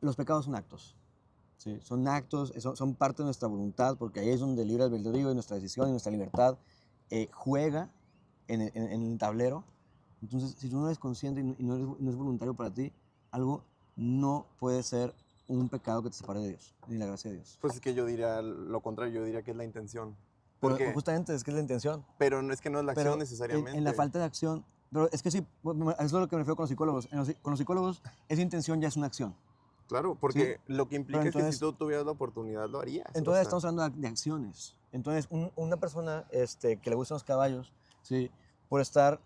los pecados son actos. ¿Sí? Son actos, son parte de nuestra voluntad, porque ahí es donde el libre albedrío y nuestra decisión y nuestra libertad juega en el tablero. Entonces, si tú no eres consciente y no es voluntario para ti, algo no puede ser un pecado que te separe de Dios, ni la gracia de Dios. Pues es que yo diría lo contrario, yo diría que es la intención. Pero Porque, justamente es que es la intención. pero no es que no es la acción Pero necesariamente. en la falta de acción, pero es que sí, eso es lo que me refiero con los psicólogos. Con los psicólogos, esa intención ya es una acción. Claro, porque ¿Sí? lo que implica Entonces, es que si tú tuvieras la oportunidad, lo harías. Entonces estamos hablando de acciones. Entonces, una persona que le gustan los caballos, ¿sí? Por estar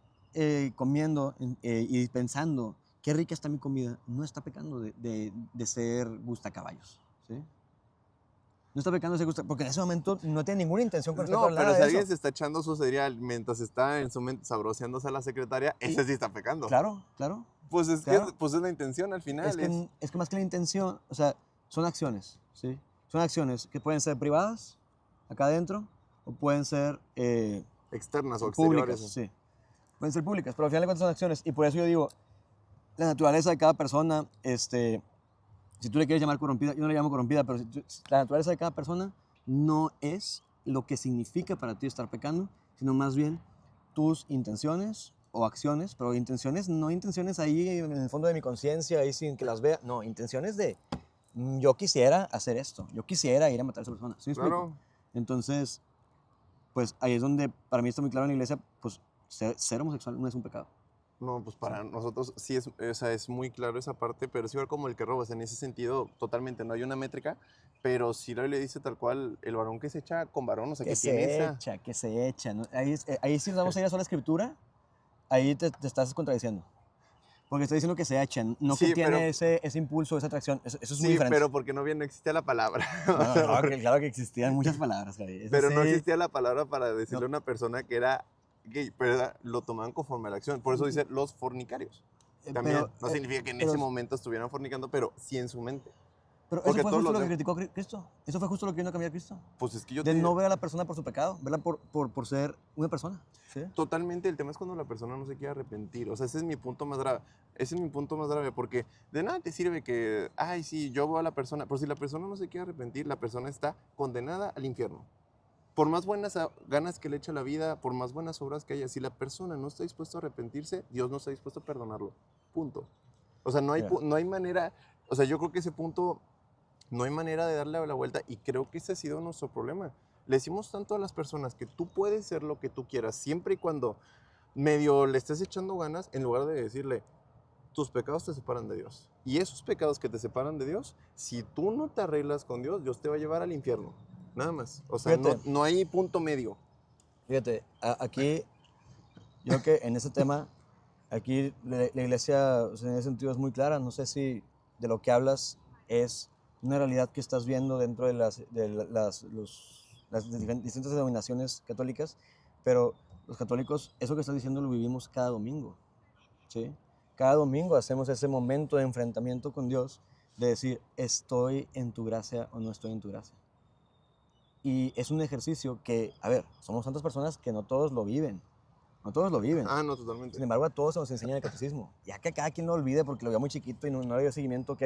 comiendo y pensando, qué rica está mi comida, no está pecando de ser gustacaballos, ¿sí? No está pecando de ser gusta, porque en ese momento no tiene ninguna intención con respecto No, a nada pero si de alguien eso. se está echando su cereal mientras está en su mente sabroseándose a la secretaria, ese sí está pecando. Claro. Pues es Claro. que pues es la intención al final. Es que más que la intención, o sea, son acciones, ¿sí? Son acciones que pueden ser privadas, acá adentro, o pueden ser Externas o públicas, exteriores. sí. Pueden ser públicas, pero al final de cuentas son acciones. Y por eso yo digo, la naturaleza de cada persona, si tú le quieres llamar corrompida, yo no le llamo corrompida, pero la naturaleza de cada persona no es lo que significa para ti estar pecando, sino más bien tus intenciones o acciones, pero intenciones, no intenciones ahí en el fondo de mi conciencia, ahí sin que las vea, no, intenciones de yo quisiera hacer esto, yo quisiera ir a matar a esa persona, ¿sí me explico? Claro. Entonces, pues ahí es donde para mí está muy claro en la iglesia, pues ser homosexual no es un pecado. No, pues para nosotros sí es, o sea, es muy claro esa parte, pero es igual como el que robas. En ese sentido, totalmente, no hay una métrica, pero sí la Biblia dice tal cual, el varón que se echa con varón, o sea, que tiene esa... Que se echa. ¿No? Ahí sí nos vamos a ir a sola escritura, ahí te estás contradiciendo. Porque está diciendo que se echan, no que Sí, pero, tiene ese impulso, esa atracción. Eso es muy sí, diferente. pero porque no existía la palabra. O No, sea, claro que existían muchas palabras, Javi. Eso pero no sí. existía la palabra para decirle No, a una persona que era gay, pero lo tomaban conforme a la acción. Por eso dice los fornicarios. También pero, no significa que en pero, ese momento estuvieran fornicando, pero sí en su mente. pero eso Porque fue todos justo los lo que demás, criticó Cristo. Eso fue justo lo que vino a cambiar Cristo. pues es que yo De te... no ver a la persona por su pecado, verla por ser una persona. ¿Sí? Totalmente, el tema es cuando la persona no se quiere arrepentir. O sea, ese es mi punto más grave. Ese es mi punto más grave, porque de nada te sirve que, ay, sí, yo veo a la persona, pero si la persona no se quiere arrepentir, la persona está condenada al infierno. Por más buenas ganas que le eche a la vida, por más buenas obras que haya, si la persona no está dispuesta a arrepentirse, Dios no está dispuesto a perdonarlo. Punto. O sea, Mira, no hay manera, o sea, yo creo que ese punto no hay manera de darle la vuelta y creo que ese ha sido nuestro problema. Le decimos tanto a las personas que tú puedes ser lo que tú quieras, siempre y cuando medio le estés echando ganas, en lugar de decirle, tus pecados te separan de Dios. Y esos pecados que te separan de Dios, si tú no te arreglas con Dios, Dios te va a llevar al infierno. Nada más. O sea, fíjate, no hay punto medio. fíjate, aquí yo creo que en ese tema, aquí la iglesia, o sea, en ese sentido es muy clara. No sé si de lo que hablas es una realidad que estás viendo dentro de las distintas denominaciones católicas, pero los católicos, eso que estás diciendo lo vivimos cada domingo, ¿sí? Cada domingo hacemos ese momento de enfrentamiento con Dios, de decir, ¿estoy en tu gracia o no estoy en tu gracia? Y es un ejercicio que, a ver, somos tantas personas que no todos lo viven, no todos lo viven. Ah, no, totalmente. Sin embargo, a todos se nos enseña en el catecismo. Ya que cada quien lo olvide porque lo vio muy chiquito y no le dio seguimiento, ok.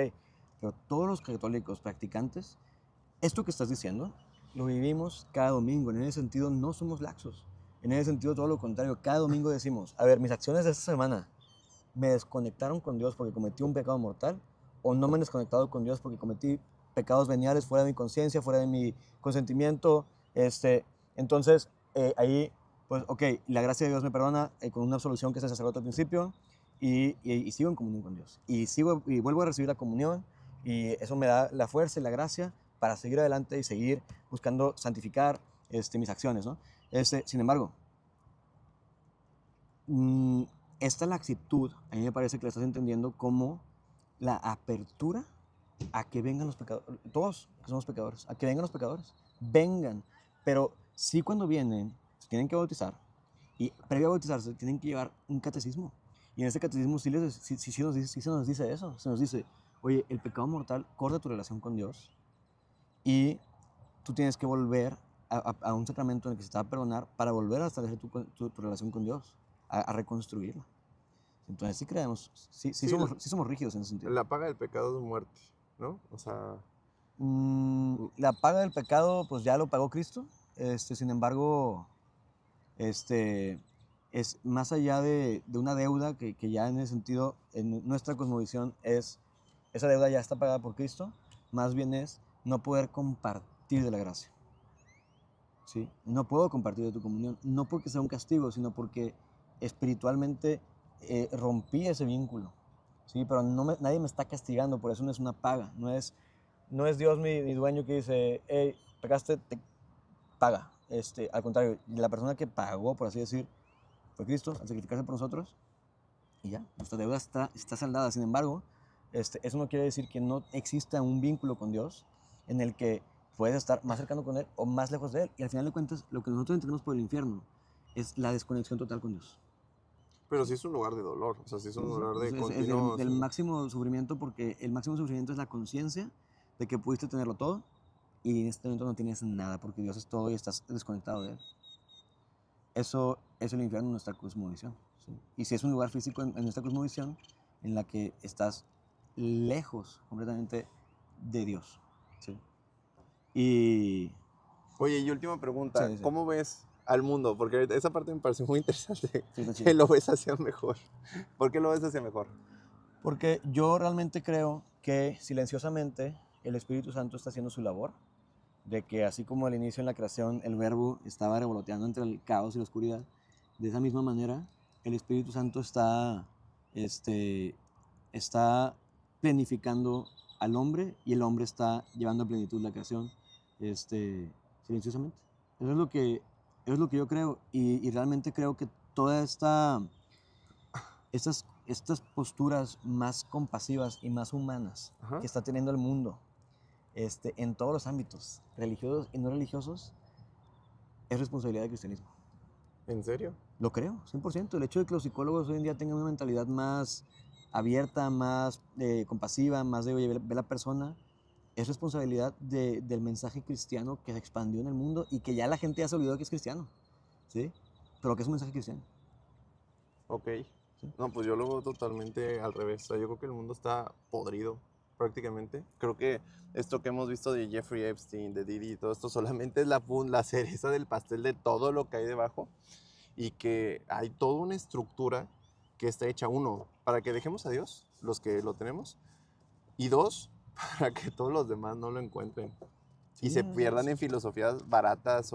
Pero todos los católicos practicantes, esto que estás diciendo, lo vivimos cada domingo. En ese sentido, no somos laxos. En ese sentido, todo lo contrario. Cada domingo decimos, a ver, mis acciones de esta semana me desconectaron con Dios porque cometí un pecado mortal, o no me he desconectado con Dios porque cometí pecados veniales fuera de mi conciencia, fuera de mi consentimiento. Entonces, ahí, pues, ok, la gracia de Dios me perdona con una absolución que se sacerdote al principio y sigo en comunión con Dios. Y vuelvo a recibir la comunión y eso me da la fuerza y la gracia para seguir adelante y seguir buscando santificar mis acciones, ¿no? Sin embargo, esta laxitud, a mí me parece que la estás entendiendo como la apertura a que vengan los pecadores, todos que somos pecadores, a que vengan los pecadores, vengan, pero sí cuando vienen, se tienen que bautizar y previo a bautizarse tienen que llevar un catecismo. Y en ese catecismo sí se nos dice eso, se nos dice, oye, el pecado mortal corta tu relación con Dios y tú tienes que volver a un sacramento en el que se te va a perdonar para volver a establecer tu relación con Dios, a reconstruirla. Entonces sí creemos, sí Sí, somos rígidos en ese sentido. la paga del pecado es muerte, ¿no? O sea, La paga del pecado, pues ya lo pagó Cristo. Sin embargo, es más allá de una deuda que ya en ese sentido, en nuestra cosmovisión, esa deuda ya está pagada por Cristo. Más bien es no poder compartir de la gracia. ¿Sí? No puedo compartir de tu comunión, no porque sea un castigo, sino porque espiritualmente rompí ese vínculo. ¿Sí? Pero nadie me está castigando, por eso no es una paga, no es Dios mi dueño que dice, hey, pecaste, te paga. Al contrario, la persona que pagó, por así decir, fue Cristo al sacrificarse por nosotros y ya, nuestra deuda está saldada. Sin embargo, eso no quiere decir que no exista un vínculo con Dios en el que puedes estar más cercano con Él o más lejos de Él. Y al final de cuentas, lo que nosotros entendemos por el infierno es la desconexión total con Dios. pero sí es un lugar de dolor, o sea, sí es un lugar de Es continuo... el máximo sufrimiento porque el máximo sufrimiento es la conciencia de que pudiste tenerlo todo y en este momento no tienes nada porque Dios es todo y estás desconectado de Él. Eso es el infierno en nuestra cosmovisión. ¿Sí? Y si es un lugar físico en nuestra cosmovisión en la que estás lejos completamente de Dios. ¿Sí? Y... Oye, y última pregunta, Sí, sí. ¿cómo ves al mundo? Porque ahorita esa parte me parece muy interesante, Sí, está que chido. lo ves hacia mejor. ¿Por qué lo ves hacia mejor? Porque yo realmente creo que silenciosamente el Espíritu Santo está haciendo su labor de que así como al inicio en la creación el verbo estaba revoloteando entre el caos y la oscuridad, de esa misma manera el Espíritu Santo está planificando al hombre y el hombre está llevando a plenitud la creación silenciosamente. Eso es lo que yo creo y realmente creo que toda estas posturas más compasivas y más humanas Ajá. que está teniendo el mundo en todos los ámbitos, religiosos y no religiosos, es responsabilidad del cristianismo. ¿En serio? Lo creo, 100%. El hecho de que los psicólogos hoy en día tengan una mentalidad más abierta, más compasiva, más de, oye, ve la persona, es responsabilidad del mensaje cristiano que se expandió en el mundo y que ya la gente ya se olvidó que es cristiano, ¿sí? Pero que es un mensaje cristiano. Ok. ¿Sí? No, pues yo lo veo totalmente al revés. O sea, yo creo que el mundo está podrido prácticamente. Creo que esto que hemos visto de Jeffrey Epstein, de Didi y todo esto solamente es la cereza del pastel de todo lo que hay debajo y que hay toda una estructura que está hecha, uno, para que dejemos a Dios, los que lo tenemos, y dos, para que todos los demás no lo encuentren y Sí, se pierdan en filosofías baratas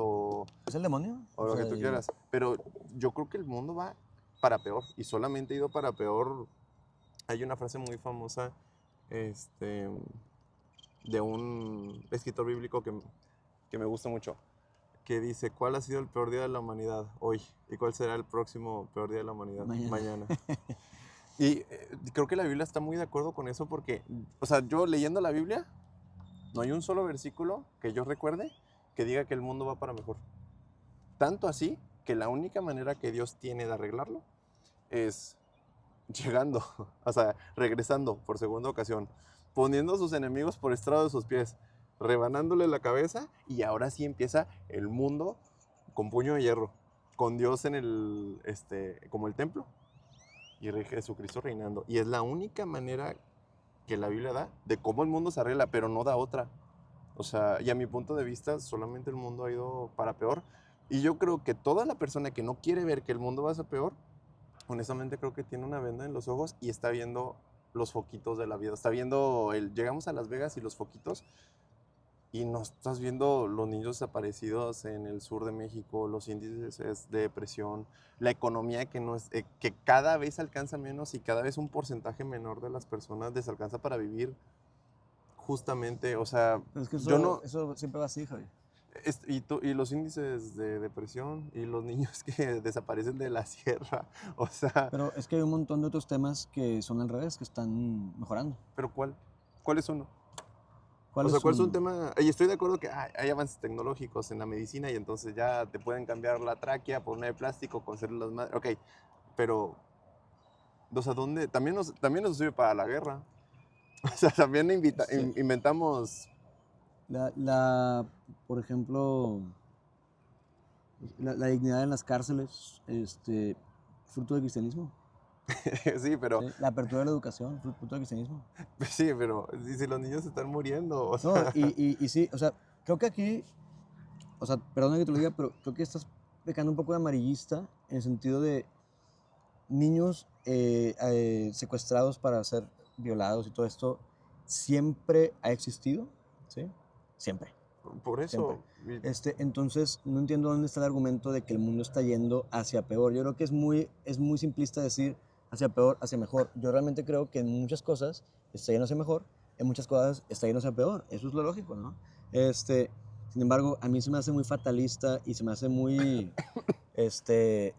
¿es el demonio? o lo que tú quieras. Pero yo creo que el mundo va para peor y solamente ha ido para peor. Hay una frase muy famosa de un escritor bíblico que me gusta mucho, que dice, ¿cuál ha sido el peor día de la humanidad hoy? ¿Y cuál será el próximo peor día de la humanidad mañana? Y creo que la Biblia está muy de acuerdo con eso porque, o sea, yo leyendo la Biblia, no hay un solo versículo que yo recuerde que diga que el mundo va para mejor. Tanto así que la única manera que Dios tiene de arreglarlo es llegando, o sea, regresando por segunda ocasión, poniendo a sus enemigos por estrado de sus pies, rebanándole la cabeza y ahora sí empieza el mundo con puño de hierro, con Dios en como el templo y Jesucristo reinando. Y es la única manera que la Biblia da de cómo el mundo se arregla, pero no da otra. O sea, y a mi punto de vista, solamente el mundo ha ido para peor. Y yo creo que toda la persona que no quiere ver que el mundo va a ser peor, honestamente creo que tiene una venda en los ojos y está viendo los foquitos de la vida. Está viendo llegamos a Las Vegas y los foquitos y no estás viendo los niños desaparecidos en el sur de México, los índices de depresión, la economía que no es, que cada vez alcanza menos y cada vez un porcentaje menor de las personas les alcanza para vivir justamente, o sea, Pero es que yo no, eso siempre va así, Javi. y los índices de depresión y los niños que desaparecen de la sierra, o sea, Pero es que hay un montón de otros temas que son al revés, que están mejorando. pero ¿cuál? ¿Cuál es uno? ¿Cuál O sea, es ¿cuál es un uno? tema? Y estoy de acuerdo que hay avances tecnológicos en la medicina y entonces ya te pueden cambiar la tráquea por una de plástico con células madre. Ok, pero, o sea, ¿dónde? También nos sirve para la guerra. O sea, también Sí. inventamos. Por ejemplo, la dignidad en las cárceles, fruto del cristianismo. Sí, pero, ¿Sí? La apertura de la educación, fruto del cristianismo. sí, pero, si los niños se están muriendo, o No, sea, y sí, o sea, creo que aquí, o sea, perdona que te lo diga, pero creo que estás pecando un poco de amarillista en el sentido de niños secuestrados para ser violados y todo esto, siempre ha existido, ¿sí? Siempre. por Siempre. eso. Entonces, no entiendo dónde está el argumento de que el mundo está yendo hacia peor. Yo creo que es muy simplista decir hacia peor, hacia mejor. Yo realmente creo que en muchas cosas está yendo hacia mejor, en muchas cosas está yendo hacia peor. Eso es lo lógico, ¿no? Sin embargo, a mí se me hace muy fatalista y se me hace muy, este,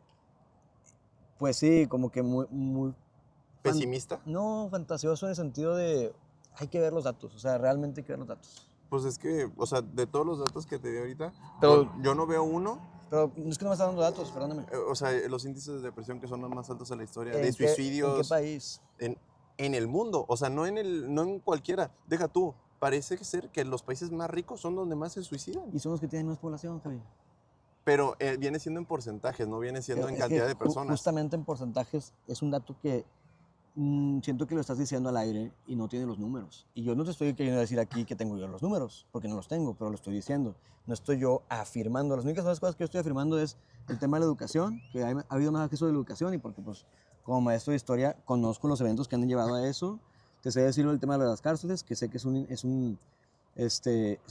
pues sí, como que muy ¿Pesimista? no fantasioso en el sentido de hay que ver los datos, o sea, realmente hay que ver los datos. Pues es que, o sea, de todos los datos que te di ahorita, Pero, yo no veo uno. pero es que no me está dando datos, perdóname. O sea, los índices de depresión que son los más altos en la historia, de ¿En qué suicidios país? en el mundo, o sea, no en cualquiera. Deja tú, parece ser que los países más ricos son donde más se suicidan, Y son los que tienen más población, Javi. pero viene siendo en porcentajes, no viene siendo Pero en es que cantidad de personas. justamente en porcentajes es un dato que siento que lo estás diciendo al aire y no tiene los números. Y yo no te estoy queriendo decir aquí que tengo yo los números, porque no los tengo, pero lo estoy diciendo. No estoy yo afirmando. Las únicas cosas que yo estoy afirmando es el tema de la educación, que ha habido más acceso a la educación y porque pues como maestro de historia conozco los eventos que han llevado a eso. Te sé decirlo el tema de las cárceles, que sé que es un es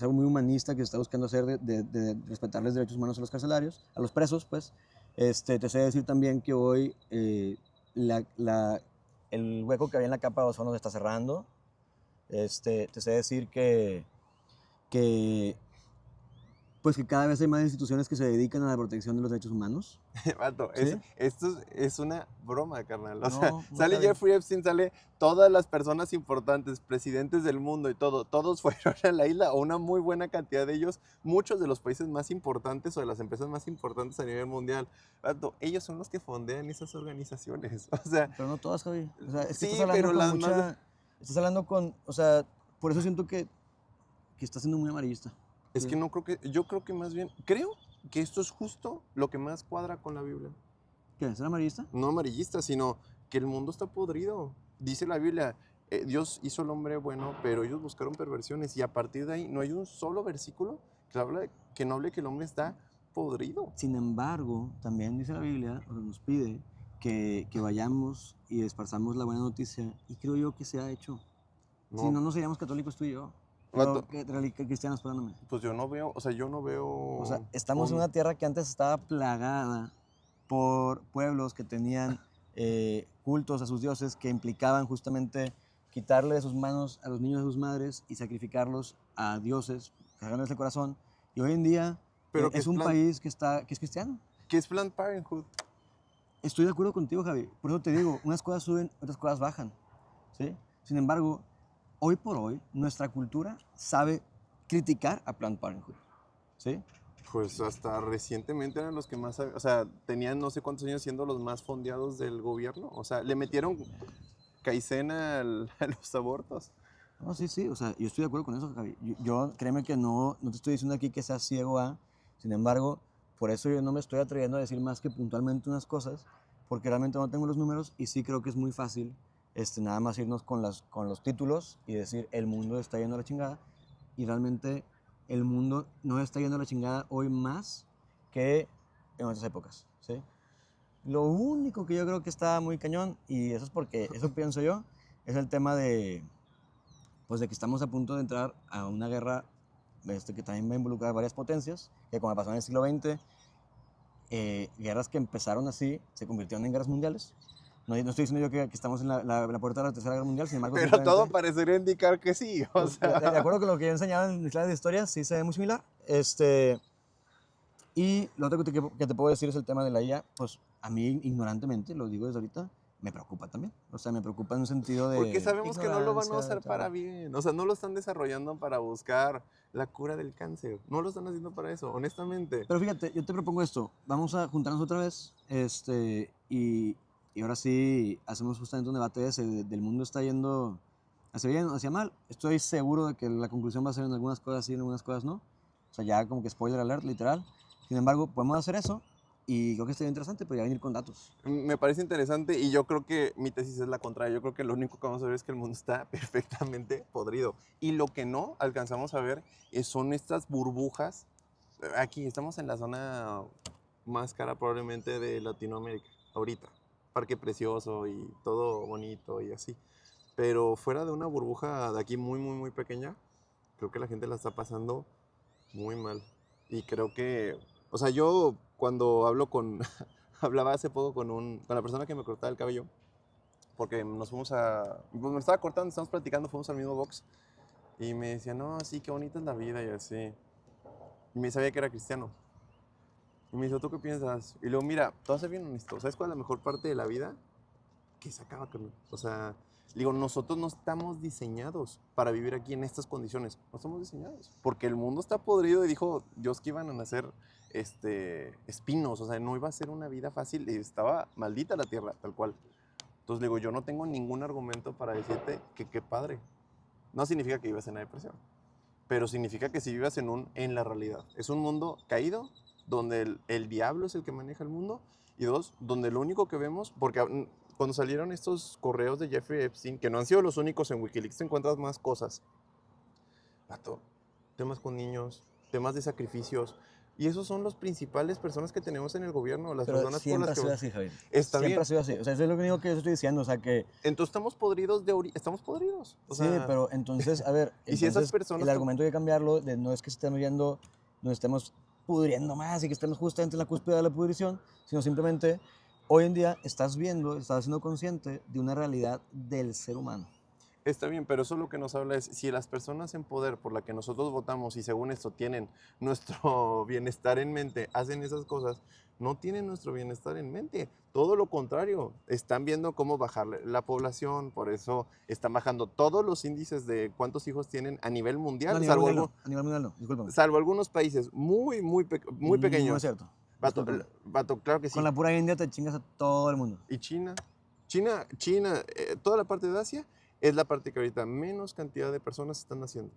algo muy humanista que se está buscando hacer de respetarles derechos humanos a los carcelarios, a los presos, pues. Te sé decir también que hoy la, la- el hueco que había en la capa de ozono se está cerrando. Te sé decir que, pues que cada vez hay más instituciones que se dedican a la protección de los derechos humanos. Vato, ¿Sí? esto es una broma, carnal. O sea, No, no, sale Javi. Jeffrey Epstein, sale todas las personas importantes, presidentes del mundo y todo. Todos fueron a la isla, o una muy buena cantidad de ellos, muchos de los países más importantes o de las empresas más importantes a nivel mundial. Vato, ellos son los que fondean esas organizaciones. O sea, Pero no todas, Javi. O sea, es que estás sí, hablando pero con las más... mucha. Estás hablando con. O sea, por eso siento que estás siendo muy amarillista. Es Sí. que no creo que... Yo creo que más bien... Creo que esto es justo lo que más cuadra con la Biblia. ¿Qué? ¿Ser amarillista? No amarillista, sino que el mundo está podrido. Dice la Biblia, Dios hizo al hombre bueno, pero ellos buscaron perversiones y a partir de ahí no hay un solo versículo que no hable que el hombre está podrido. Sin embargo, también dice la Biblia, o sea, nos pide que vayamos y esparzamos la buena noticia, y creo yo que se ha hecho. Si No, no, no seríamos católicos tú y yo. vato, Digo, cristianos, perdóname. pues yo no veo, o sea, yo no O sea, veo estamos en una tierra que antes estaba plagada por pueblos que tenían cultos a sus dioses que implicaban justamente quitarle de sus manos a los niños de sus madres y sacrificarlos a dioses, cargándoles el corazón. Y hoy en día pero es un país que es cristiano. que es Planned Parenthood. Estoy de acuerdo contigo, Javi. Por eso te digo, unas cosas suben, otras cosas bajan. ¿Sí? Sin embargo, hoy por hoy, nuestra cultura sabe criticar a Planned Parenthood. ¿Sí? Pues hasta recientemente eran los que más, o sea, tenían no sé cuántos años siendo los más fondeados del gobierno. O sea, le metieron caicena a los abortos. No, sí, sí, o sea, yo estoy de acuerdo con eso, Javi. Créeme que no te estoy diciendo aquí que seas ciego a, sin embargo, por eso yo no me estoy atreviendo a decir más que puntualmente unas cosas, porque realmente no tengo los números y sí creo que es muy fácil nada más irnos con los títulos y decir el mundo está yendo a la chingada, y realmente el mundo no está yendo a la chingada hoy más que en otras épocas, ¿sí? Lo único que yo creo que está muy cañón, y eso es porque, eso pienso yo, es el tema pues de que estamos a punto de entrar a una guerra que también va a involucrar varias potencias, que como pasó en el siglo XX, guerras que empezaron así se convirtieron en guerras mundiales. No estoy diciendo yo que estamos en la puerta de la Tercera Guerra Mundial, sin embargo, Pero todo simplemente, parecería indicar que sí, o pues, de sea. acuerdo con lo que yo enseñaba en mis clases de historia, sí se ve muy similar. Y lo otro que te puedo decir es el tema de la IA. Pues a mí, ignorantemente, lo digo desde ahorita, me preocupa también. O sea, me preocupa en un sentido Porque de sabemos que no lo van a ignorancia, de usar para tal. bien. O sea, no lo están desarrollando para buscar la cura del cáncer. No lo están haciendo para eso, honestamente. Pero fíjate, yo te propongo esto. Vamos a juntarnos otra vez, y ahora sí hacemos justamente un debate del mundo está yendo hacia bien o hacia mal. Estoy seguro de que la conclusión va a ser en algunas cosas sí, en algunas cosas no. O sea, ya como que spoiler alert, literal. Sin embargo, podemos hacer eso y creo que estaría interesante, pero ya venir con datos. Me parece interesante y yo creo que mi tesis es la contraria. Yo creo que lo único que vamos a ver es que el mundo está perfectamente podrido. Y lo que no alcanzamos a ver son estas burbujas. Aquí estamos en la zona más cara probablemente de Latinoamérica, ahorita. Parque Precioso y todo bonito y así. Pero fuera de una burbuja de aquí muy, muy, muy pequeña, creo que la gente la está pasando muy mal. Y creo que, o sea, yo cuando hablo con, hablaba hace poco con la persona que me cortaba el cabello, porque nos fuimos pues me estaba cortando, estábamos platicando, fuimos al mismo box, y me decía, no, sí, qué bonita es la vida, y así. Y me sabía que era cristiano. Y me dijo, ¿tú qué piensas? Y luego, mira, te voy a ser bien honesto, ¿sabes cuál es la mejor parte de la vida? Que se acaba, carnal. O sea, digo, nosotros no estamos diseñados para vivir aquí en estas condiciones. No estamos diseñados. Porque el mundo está podrido y dijo Dios que iban a nacer espinos. O sea, no iba a ser una vida fácil. Y estaba maldita la tierra, tal cual. Entonces, digo, yo no tengo ningún argumento para decirte que qué padre. No significa que vivas en la depresión. Pero significa que si vivas en la realidad. Es un mundo caído, donde el diablo es el que maneja el mundo, y dos, donde lo único que vemos, porque cuando salieron estos correos de Jeffrey Epstein, que no han sido los únicos en Wikileaks, te encuentras más cosas. Vato, temas con niños, temas de sacrificios. Y esos son las principales personas que tenemos en el gobierno, las Pero personas por siempre ha las sido que... así, Javier. Está Siempre bien. ha sido así. O sea, eso es lo único que yo estoy diciendo. O sea, que Entonces estamos podridos estamos podridos. O sí, sea, pero entonces, a ver, y si esas entonces personas... el argumento hay que cambiarlo de no es que estemos viendo, nos estemos pudriendo más y que estemos justamente en la cúspide de la pudrición, sino simplemente hoy en día estás viendo, estás siendo consciente de una realidad del ser humano. Está bien, pero eso lo que nos habla es, si las personas en poder por la que nosotros votamos y según esto tienen nuestro bienestar en mente, hacen esas cosas, no tienen nuestro bienestar en mente. Todo lo contrario, están viendo cómo bajar la población, por eso están bajando todos los índices de cuántos hijos tienen a nivel No, mundial, salvo, a nivel mundial no, discúlpame. salvo algunos países muy No es pequeños. cierto, Vato, discúlpame. vato, claro que Con sí. la pura India te chingas a todo el mundo. Y China, toda la parte de Asia es la parte que ahorita menos cantidad de personas están naciendo.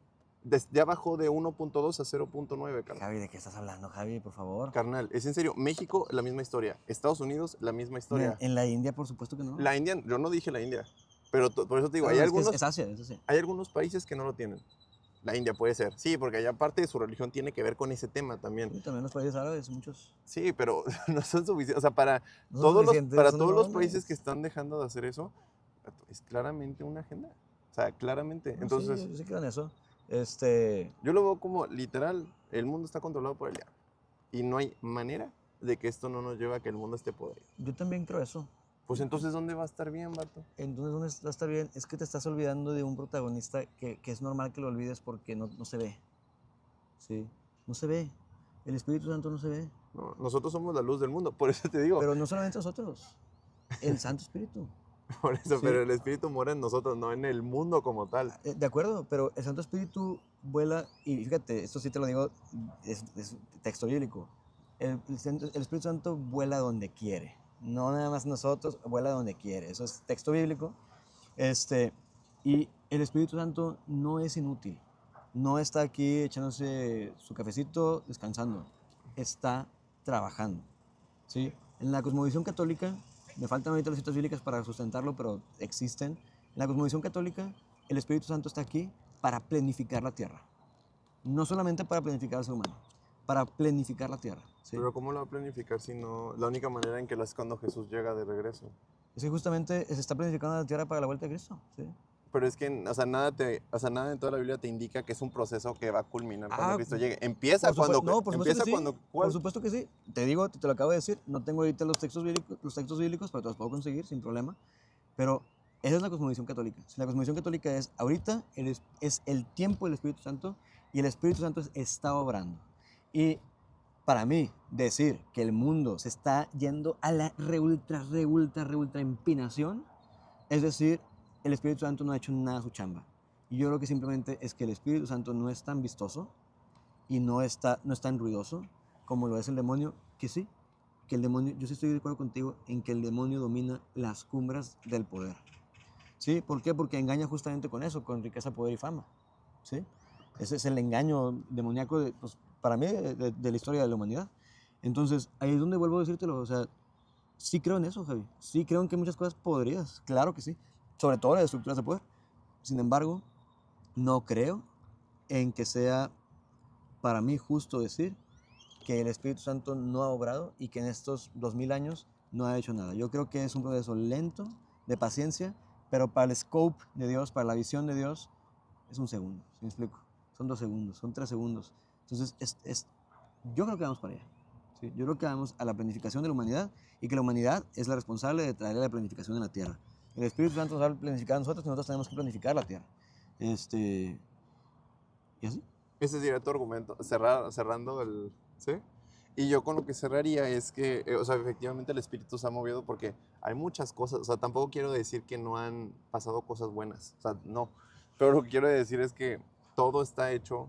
Ya bajó de 1.2 a 0.9, carnal. Javi, ¿de qué estás hablando, Javi, por favor? Carnal, es en serio. México, la misma historia. Estados Unidos, la misma historia. En la India, por supuesto que no. La India, yo no dije la India, pero por eso te digo, Ah, hay no, es que algunos, es Asia, es Asia. hay algunos países que no lo tienen. La India puede ser, sí, porque allá parte de su religión tiene que ver con ese tema también. Y también los países árabes, muchos. Sí, pero no son suficientes. O sea, para No son todos los, suficientes, para son todos los enormes. países que están dejando de hacer eso, es claramente una agenda. O sea, claramente. No, Entonces, sí, yo sí creo en eso. yo lo veo como literal, el mundo está controlado por el diablo. Y no hay manera de que esto no nos lleve a que el mundo esté podrido. Yo también creo eso. Pues entonces, ¿dónde va a estar bien, vato? Entonces, ¿dónde va a estar bien? Es que te estás olvidando de un protagonista que es normal que lo olvides porque no se ve. Sí, no se ve. El Espíritu Santo no se ve. No, nosotros somos la luz del mundo, por eso te digo. Pero no solamente nosotros, el Santo Espíritu. Por eso, Sí. pero el Espíritu mora en nosotros, no en el mundo como tal. De acuerdo, pero el Santo Espíritu vuela, y fíjate, esto sí te lo digo, es texto bíblico. El Espíritu Santo vuela donde quiere. No nada más nosotros, vuela donde quiere. Eso es texto bíblico. Y el Espíritu Santo no es inútil. No está aquí echándose su cafecito, descansando. Está trabajando. ¿Sí? En la cosmovisión católica, me faltan ahorita las citas bíblicas para sustentarlo, pero existen. En la cosmovisión católica, el Espíritu Santo está aquí para planificar la tierra. No solamente para planificar al ser humano, para planificar la tierra. ¿Sí? Pero ¿cómo lo va a planificar si no? La única manera en que lo es cuando Jesús llega de regreso. Es que justamente se está planificando la tierra para la vuelta de Cristo. ¿Sí? Pero es que, o sea, nada en toda la Biblia te indica que es un proceso que va a culminar cuando Cristo llegue. Empieza cuando... No, por supuesto empieza que sí. cuando... Por supuesto que sí. Te digo, te lo acabo de decir. No tengo ahorita los textos bíblicos, pero te los puedo conseguir sin problema. Pero esa es la cosmovisión católica. La cosmovisión católica es, ahorita es el tiempo del Espíritu Santo y el Espíritu Santo está obrando. Y para mí, decir que el mundo se está yendo a la ultra empinación, es decir, el Espíritu Santo no ha hecho nada a su chamba. Y yo creo que simplemente es que el Espíritu Santo no es tan vistoso y no es tan ruidoso como lo es el demonio, que sí, que el demonio, yo sí estoy de acuerdo contigo en que el demonio domina las cumbres del poder. ¿Sí? ¿Por qué? Porque engaña justamente con eso, con riqueza, poder y fama. ¿Sí? Ese es el engaño demoníaco, pues, para mí, de la historia de la humanidad. Entonces, ahí es donde vuelvo a decírtelo, o sea, sí creo en eso, Javi. Sí creo en que hay muchas cosas podridas, claro que sí. Sobre todo las estructuras de poder. Sin embargo, no creo en que sea para mí justo decir que el Espíritu Santo no ha obrado y que en estos 2000 años no ha hecho nada. Yo creo que es un proceso lento, de paciencia, pero para el scope de Dios, para la visión de Dios, es un segundo, ¿sí me explico? Son 2 segundos, son 3 segundos. Entonces, yo creo que vamos para allá. ¿Sí? Yo creo que vamos a la planificación de la humanidad y que la humanidad es la responsable de traer la planificación en la tierra. El Espíritu Santo nos va a planificar a nosotros y nosotros tenemos que planificar la tierra. Y así. Ese sería tu argumento, cerrando el... ¿Sí? Y yo con lo que cerraría es que, o sea, efectivamente el espíritu se ha movido porque hay muchas cosas, o sea, tampoco quiero decir que no han pasado cosas buenas, o sea, no. Pero lo que quiero decir es que todo está hecho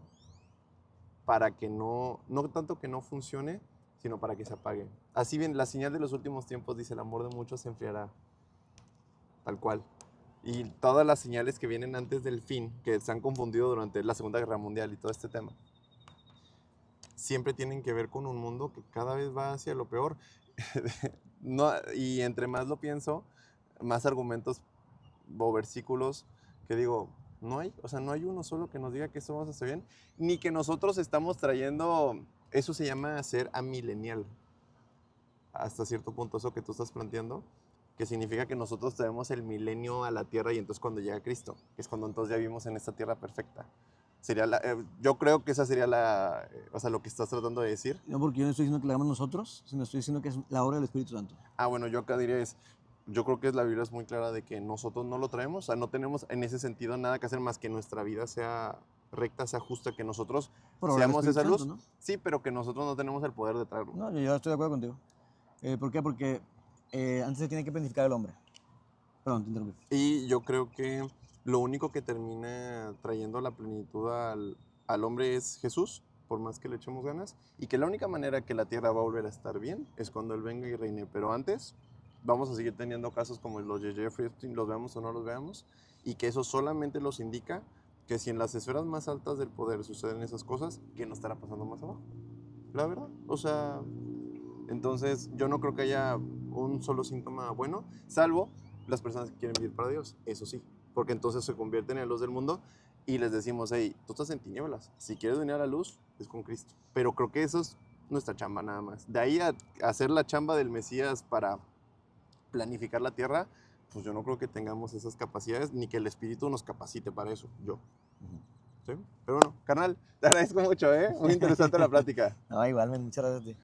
para que no tanto que no funcione, sino para que se apague. Así bien, la señal de los últimos tiempos dice, el amor de muchos se enfriará, tal cual. Y todas las señales que vienen antes del fin, que se han confundido durante la Segunda Guerra Mundial y todo este tema, siempre tienen que ver con un mundo que cada vez va hacia lo peor. No, y entre más lo pienso, más argumentos o versículos que digo, no hay, o sea, no hay uno solo que nos diga que esto vamos a hacer bien, ni que nosotros estamos trayendo eso se llama ser amilenial, hasta cierto punto, eso que tú estás planteando, que significa que nosotros tenemos el milenio a la tierra y entonces cuando llega Cristo, que es cuando entonces ya vivimos en esta tierra perfecta. Yo creo que esa sería o sea, lo que estás tratando de decir. No, porque yo no estoy diciendo que la hagamos nosotros, sino estoy diciendo que es la obra del Espíritu Santo. Bueno, yo acá diría yo creo que la Biblia es muy clara de que nosotros no lo traemos, o sea, no tenemos en ese sentido nada que hacer más que nuestra vida sea recta, sea justa, que nosotros Por obra del seamos esa Espíritu luz. Santo, ¿no? Sí, pero que nosotros no tenemos el poder de traerlo. No, yo estoy de acuerdo contigo. ¿Por qué? Porque antes se tiene que planificar el hombre. Perdón, te interrumpí. Y yo creo que lo único que termina trayendo la plenitud al hombre es Jesús, por más que le echemos ganas, y que la única manera que la tierra va a volver a estar bien es cuando Él venga y reine. Pero antes vamos a seguir teniendo casos como los de Jeffrey Epstein, los veamos o no los veamos, y que eso solamente los indica que si en las esferas más altas del poder suceden esas cosas, ¿qué no estará pasando más abajo? La verdad, o sea, entonces yo no creo que haya un solo síntoma bueno, salvo las personas que quieren vivir para Dios, eso sí, porque entonces se convierten en la luz del mundo y les decimos, hey, tú estás en tinieblas, si quieres venir a la luz, es con Cristo. Pero creo que eso es nuestra chamba nada más. De ahí a hacer la chamba del Mesías para planificar la tierra, pues yo no creo que tengamos esas capacidades, ni que el Espíritu nos capacite para eso, yo. ¿Sí? Pero bueno, carnal, te agradezco mucho, ¿eh? Muy interesante la plática. No, igualmente, muchas gracias a ti.